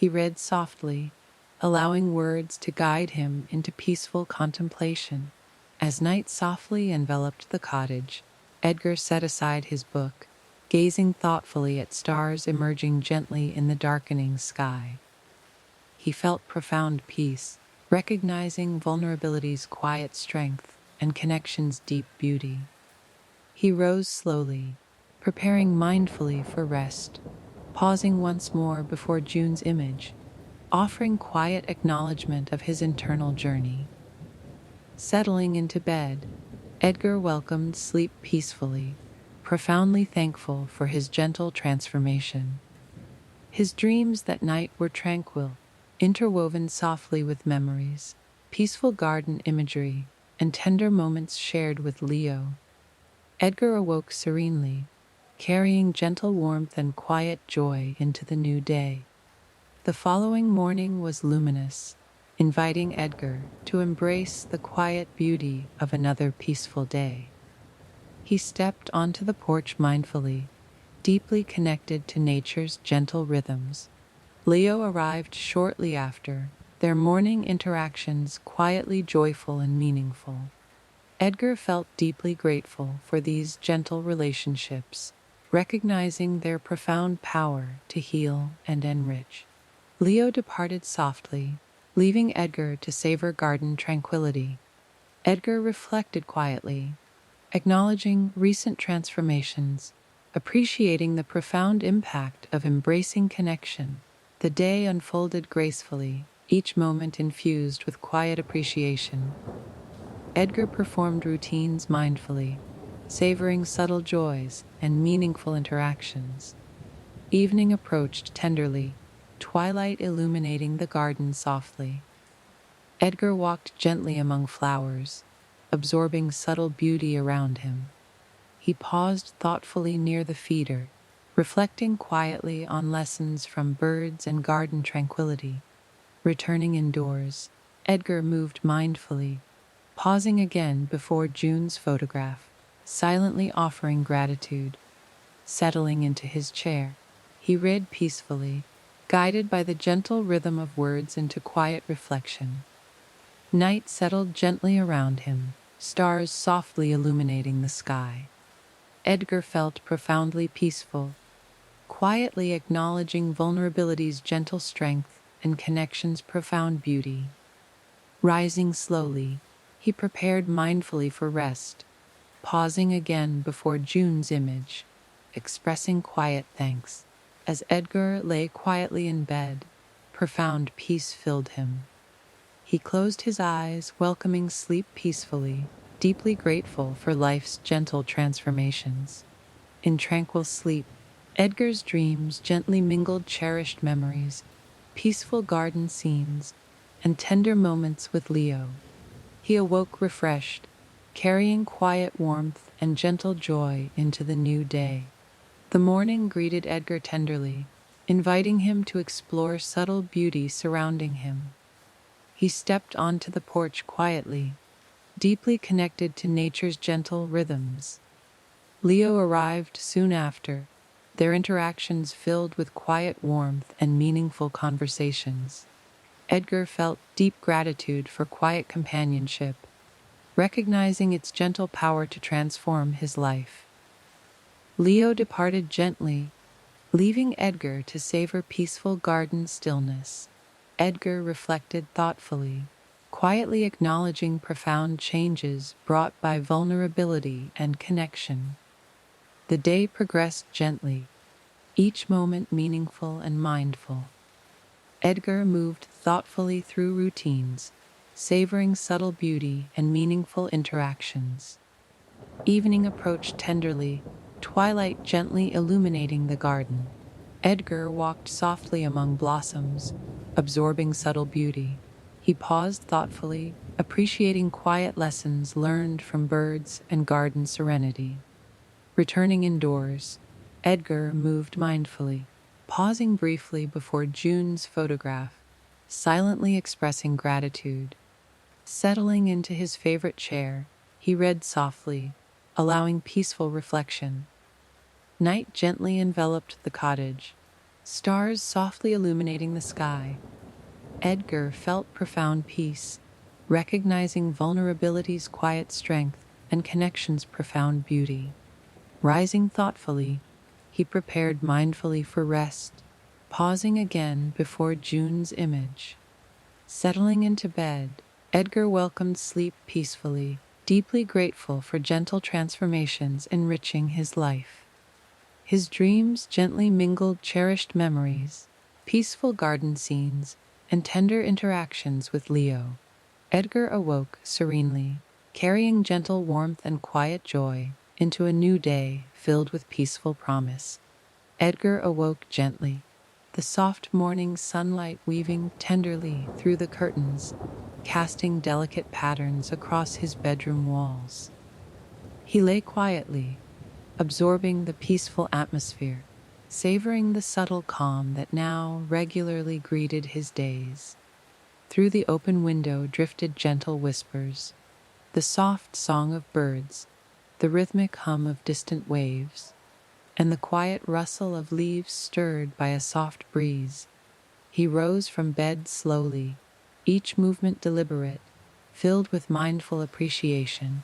He read softly, allowing words to guide him into peaceful contemplation. As night softly enveloped the cottage, Edgar set aside his book, gazing thoughtfully at stars emerging gently in the darkening sky. He felt profound peace, recognizing vulnerability's quiet strength and connection's deep beauty. He rose slowly, preparing mindfully for rest, pausing once more before June's image, offering quiet acknowledgement of his internal journey. Settling into bed, Edgar welcomed sleep peacefully, profoundly thankful for his gentle transformation. His dreams that night were tranquil, interwoven softly with memories, peaceful garden imagery, and tender moments shared with Leo. Edgar awoke serenely, carrying gentle warmth and quiet joy into the new day. The following morning was luminous, inviting Edgar to embrace the quiet beauty of another peaceful day. He stepped onto the porch mindfully, deeply connected to nature's gentle rhythms. Leo arrived shortly after, their morning interactions quietly joyful and meaningful. Edgar felt deeply grateful for these gentle relationships, recognizing their profound power to heal and enrich. Leo departed softly, leaving Edgar to savor garden tranquility. Edgar reflected quietly, acknowledging recent transformations, appreciating the profound impact of embracing connection. The day unfolded gracefully, each moment infused with quiet appreciation. Edgar performed routines mindfully, savoring subtle joys and meaningful interactions. Evening approached tenderly, twilight illuminating the garden softly. Edgar walked gently among flowers, absorbing subtle beauty around him. He paused thoughtfully near the feeder, reflecting quietly on lessons from birds and garden tranquility. Returning indoors, Edgar moved mindfully, pausing again before June's photograph, silently offering gratitude. Settling into his chair, he read peacefully, guided by the gentle rhythm of words into quiet reflection. Night settled gently around him, stars softly illuminating the sky. Edgar felt profoundly peaceful, quietly acknowledging vulnerability's gentle strength and connection's profound beauty. Rising slowly, he prepared mindfully for rest, pausing again before June's image, expressing quiet thanks. As Edgar lay quietly in bed, profound peace filled him. He closed his eyes, welcoming sleep peacefully, deeply grateful for life's gentle transformations. In tranquil sleep, Edgar's dreams gently mingled cherished memories, peaceful garden scenes, and tender moments with Leo. He awoke refreshed, carrying quiet warmth and gentle joy into the new day. The morning greeted Edgar tenderly, inviting him to explore subtle beauty surrounding him. He stepped onto the porch quietly, deeply connected to nature's gentle rhythms. Leo arrived soon after, their interactions filled with quiet warmth and meaningful conversations. Edgar felt deep gratitude for quiet companionship, recognizing its gentle power to transform his life. Leo departed gently, leaving Edgar to savor peaceful garden stillness. Edgar reflected thoughtfully, quietly acknowledging profound changes brought by vulnerability and connection. The day progressed gently, each moment meaningful and mindful. Edgar moved thoughtfully through routines, savoring subtle beauty and meaningful interactions. Evening approached tenderly, twilight gently illuminating the garden. Edgar walked softly among blossoms, absorbing subtle beauty. He paused thoughtfully, appreciating quiet lessons learned from birds and garden serenity. Returning indoors, Edgar moved mindfully, pausing briefly before June's photograph, silently expressing gratitude. Settling into his favorite chair, he read softly, allowing peaceful reflection. Night gently enveloped the cottage, stars softly illuminating the sky. Edgar felt profound peace, recognizing vulnerability's quiet strength and connection's profound beauty. Rising thoughtfully, he prepared mindfully for rest, pausing again before June's image. Settling into bed, Edgar welcomed sleep peacefully, deeply grateful for gentle transformations enriching his life. His dreams gently mingled cherished memories, peaceful garden scenes, and tender interactions with Leo. Edgar awoke serenely, carrying gentle warmth and quiet joy into a new day filled with peaceful promise. Edgar awoke gently, the soft morning sunlight weaving tenderly through the curtains, casting delicate patterns across his bedroom walls. He lay quietly, absorbing the peaceful atmosphere, savoring the subtle calm that now regularly greeted his days. Through the open window drifted gentle whispers, the soft song of birds, the rhythmic hum of distant waves, and the quiet rustle of leaves stirred by a soft breeze. He rose from bed slowly, each movement deliberate, filled with mindful appreciation.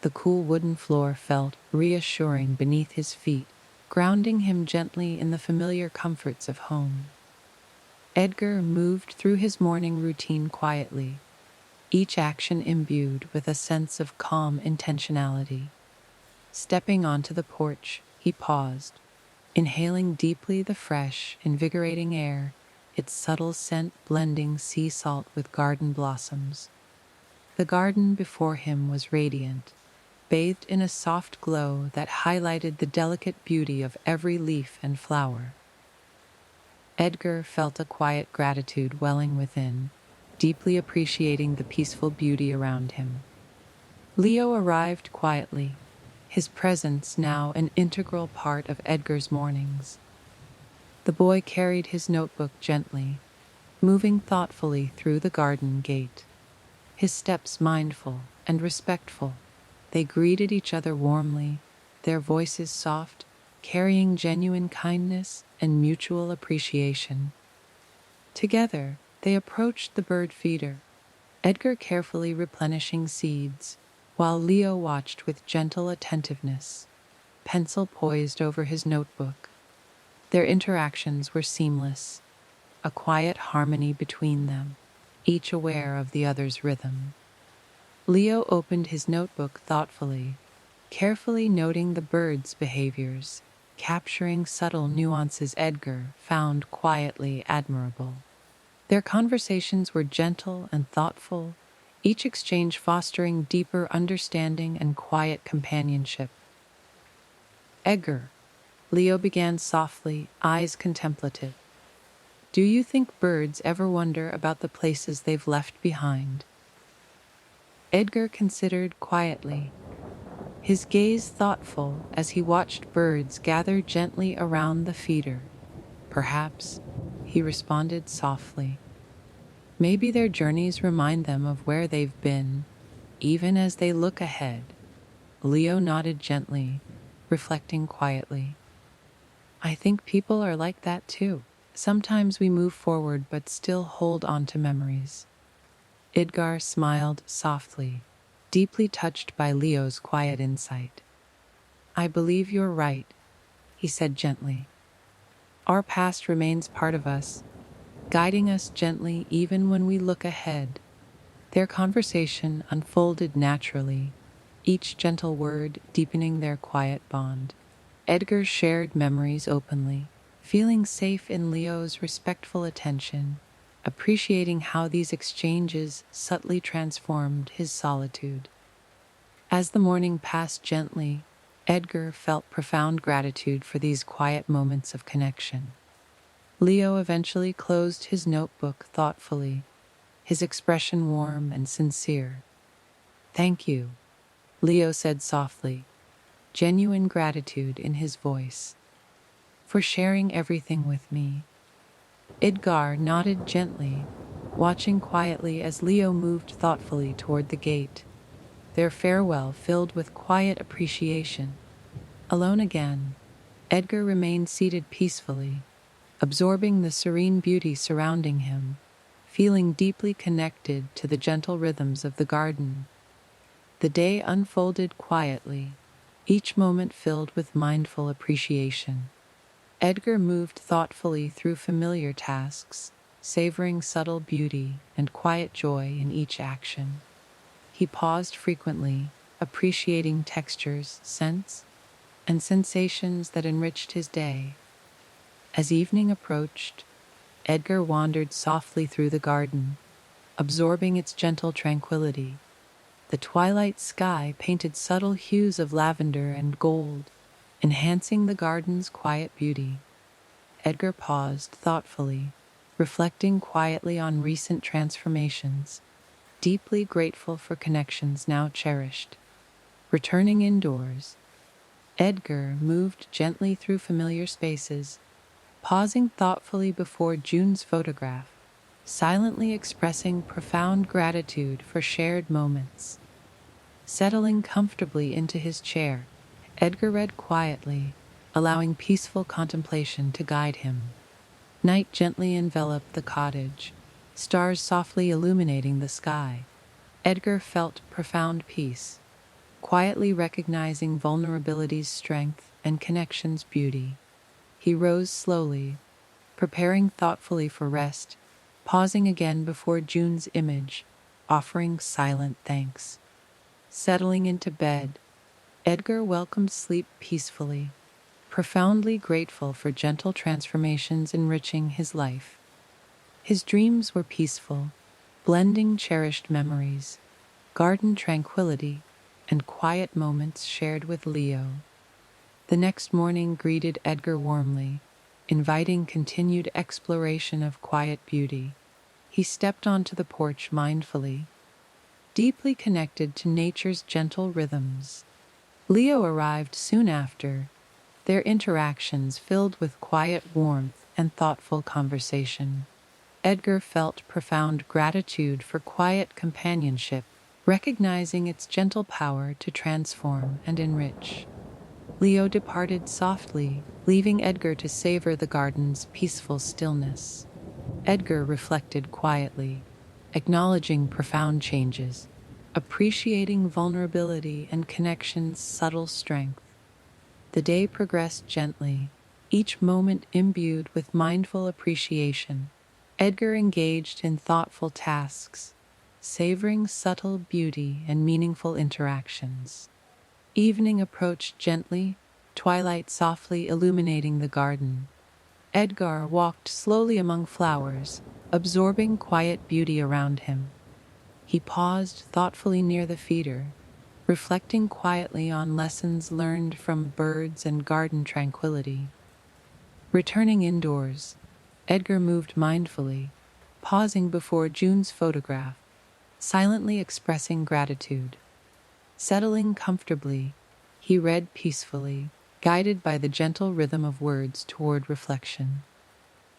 The cool wooden floor felt reassuring beneath his feet, grounding him gently in the familiar comforts of home. Edgar moved through his morning routine quietly, each action imbued with a sense of calm intentionality. Stepping onto the porch, he paused, inhaling deeply the fresh, invigorating air, its subtle scent blending sea salt with garden blossoms. The garden before him was radiant, bathed in a soft glow that highlighted the delicate beauty of every leaf and flower. Edgar felt a quiet gratitude welling within, deeply appreciating the peaceful beauty around him. Leo arrived quietly, his presence now an integral part of Edgar's mornings. The boy carried his notebook gently, moving thoughtfully through the garden gate. His steps mindful and respectful, they greeted each other warmly, their voices soft, carrying genuine kindness and mutual appreciation. Together, they approached the bird feeder, Edgar carefully replenishing seeds, while Leo watched with gentle attentiveness, pencil poised over his notebook. Their interactions were seamless, a quiet harmony between them, each aware of the other's rhythm. Leo opened his notebook thoughtfully, carefully noting the bird's behaviors, capturing subtle nuances Edgar found quietly admirable. Their conversations were gentle and thoughtful, each exchange fostering deeper understanding and quiet companionship. Edgar, Leo began softly, eyes contemplative. Do you think birds ever wonder about the places they've left behind? Edgar considered quietly, his gaze thoughtful as he watched birds gather gently around the feeder. Perhaps, he responded softly. Maybe their journeys remind them of where they've been, even as they look ahead. Leo nodded gently, reflecting quietly. I think people are like that too. Sometimes we move forward but still hold on to memories. Edgar smiled softly, deeply touched by Leo's quiet insight. I believe you're right, he said gently. Our past remains part of us, guiding us gently even when we look ahead. Their conversation unfolded naturally, each gentle word deepening their quiet bond. Edgar shared memories openly, feeling safe in Leo's respectful attention, appreciating how these exchanges subtly transformed his solitude. As the morning passed gently, Edgar felt profound gratitude for these quiet moments of connection. Leo eventually closed his notebook thoughtfully, his expression warm and sincere. Thank you, Leo said softly, genuine gratitude in his voice, for sharing everything with me. Edgar nodded gently, watching quietly as Leo moved thoughtfully toward the gate, their farewell filled with quiet appreciation. Alone again, Edgar remained seated peacefully, absorbing the serene beauty surrounding him, feeling deeply connected to the gentle rhythms of the garden. The day unfolded quietly, each moment filled with mindful appreciation. Edgar moved thoughtfully through familiar tasks, savoring subtle beauty and quiet joy in each action. He paused frequently, appreciating textures, scents, and sensations that enriched his day. As evening approached, Edgar wandered softly through the garden, absorbing its gentle tranquility. The twilight sky painted subtle hues of lavender and gold, enhancing the garden's quiet beauty. Edgar paused thoughtfully, reflecting quietly on recent transformations, deeply grateful for connections now cherished. Returning indoors, Edgar moved gently through familiar spaces, pausing thoughtfully before June's photograph, silently expressing profound gratitude for shared moments. Settling comfortably into his chair, Edgar read quietly, allowing peaceful contemplation to guide him. Night gently enveloped the cottage, stars softly illuminating the sky. Edgar felt profound peace, quietly recognizing vulnerability's strength and connection's beauty. He rose slowly, preparing thoughtfully for rest, pausing again before June's image, offering silent thanks. Settling into bed, Edgar welcomed sleep peacefully, profoundly grateful for gentle transformations enriching his life. His dreams were peaceful, blending cherished memories, garden tranquility, and quiet moments shared with Leo. The next morning greeted Edgar warmly, inviting continued exploration of quiet beauty. He stepped onto the porch mindfully, deeply connected to nature's gentle rhythms. Leo arrived soon after, their interactions filled with quiet warmth and thoughtful conversation. Edgar felt profound gratitude for quiet companionship, recognizing its gentle power to transform and enrich. Leo departed softly, leaving Edgar to savor the garden's peaceful stillness. Edgar reflected quietly, acknowledging profound changes, appreciating vulnerability and connection's subtle strength. The day progressed gently, each moment imbued with mindful appreciation. Edgar engaged in thoughtful tasks, savoring subtle beauty and meaningful interactions. Evening approached gently, twilight softly illuminating the garden. Edgar walked slowly among flowers, absorbing quiet beauty around him. He paused thoughtfully near the feeder, reflecting quietly on lessons learned from birds and garden tranquility. Returning indoors, Edgar moved mindfully, pausing before June's photograph, silently expressing gratitude. Settling comfortably, he read peacefully, guided by the gentle rhythm of words toward reflection.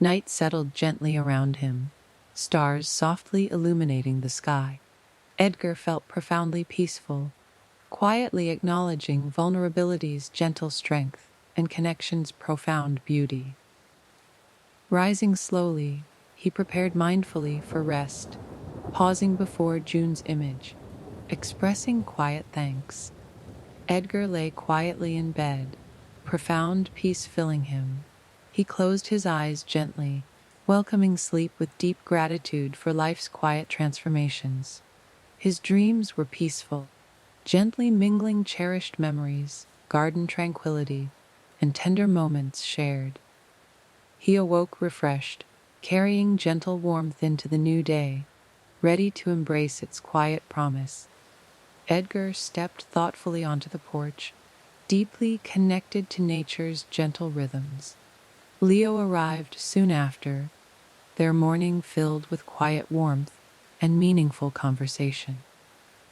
Night settled gently around him, stars softly illuminating the sky. Edgar felt profoundly peaceful, quietly acknowledging vulnerability's gentle strength and connection's profound beauty. Rising slowly, he prepared mindfully for rest, pausing before June's image, expressing quiet thanks. Edgar lay quietly in bed, profound peace filling him. He closed his eyes gently, welcoming sleep with deep gratitude for life's quiet transformations. His dreams were peaceful, gently mingling cherished memories, garden tranquility, and tender moments shared. He awoke refreshed, carrying gentle warmth into the new day, ready to embrace its quiet promise. Edgar stepped thoughtfully onto the porch, deeply connected to nature's gentle rhythms. Leo arrived soon after, their morning filled with quiet warmth and meaningful conversation.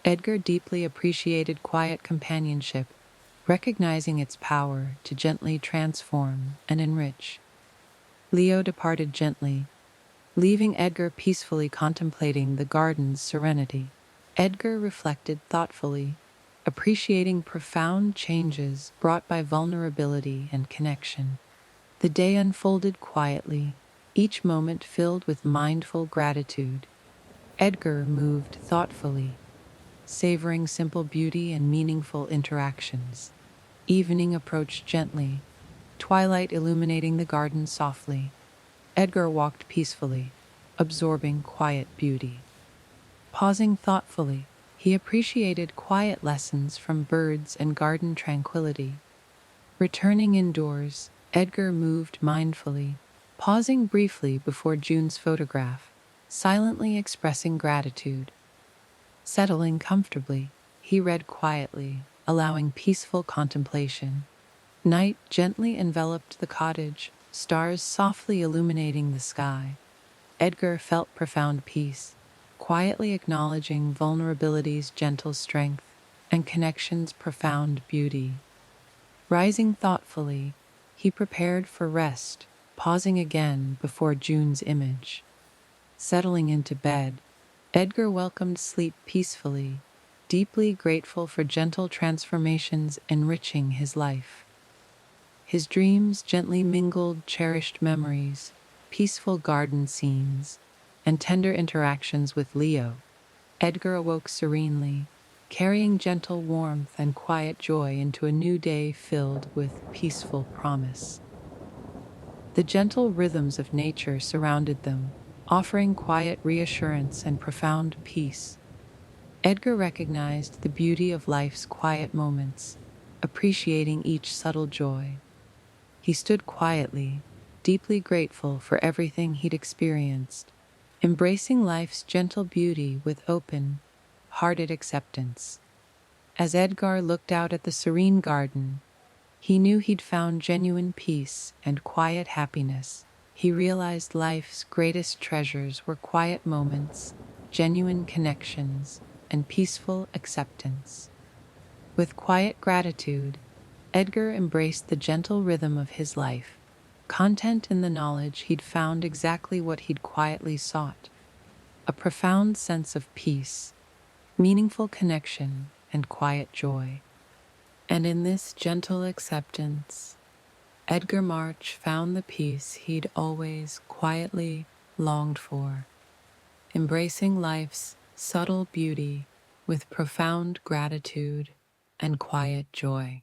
Edgar deeply appreciated quiet companionship, recognizing its power to gently transform and enrich. Leo departed gently, leaving Edgar peacefully contemplating the garden's serenity. Edgar reflected thoughtfully, appreciating profound changes brought by vulnerability and connection. The day unfolded quietly, each moment filled with mindful gratitude. Edgar moved thoughtfully, savoring simple beauty and meaningful interactions. Evening approached gently, twilight illuminating the garden softly. Edgar walked peacefully, absorbing quiet beauty. Pausing thoughtfully, he appreciated quiet lessons from birds and garden tranquility. Returning indoors, Edgar moved mindfully, pausing briefly before June's photograph, silently expressing gratitude. Settling comfortably, he read quietly, allowing peaceful contemplation. Night gently enveloped the cottage, stars softly illuminating the sky. Edgar felt profound peace, quietly acknowledging vulnerability's gentle strength and connection's profound beauty. Rising thoughtfully, he prepared for rest, pausing again before June's image. Settling into bed, Edgar welcomed sleep peacefully, deeply grateful for gentle transformations enriching his life. His dreams gently mingled cherished memories, peaceful garden scenes, and tender interactions with Leo. Edgar awoke serenely, carrying gentle warmth and quiet joy into a new day filled with peaceful promise. The gentle rhythms of nature surrounded them, offering quiet reassurance and profound peace. Edgar recognized the beauty of life's quiet moments, appreciating each subtle joy. He stood quietly, deeply grateful for everything he'd experienced, embracing life's gentle beauty with open-hearted acceptance. As Edgar looked out at the serene garden, he knew he'd found genuine peace and quiet happiness. He realized life's greatest treasures were quiet moments, genuine connections, and peaceful acceptance. With quiet gratitude, Edgar embraced the gentle rhythm of his life, content in the knowledge he'd found exactly what he'd quietly sought: a profound sense of peace, meaningful connection, and quiet joy. And in this gentle acceptance, Edgar March found the peace he'd always quietly longed for, embracing life's subtle beauty with profound gratitude and quiet joy.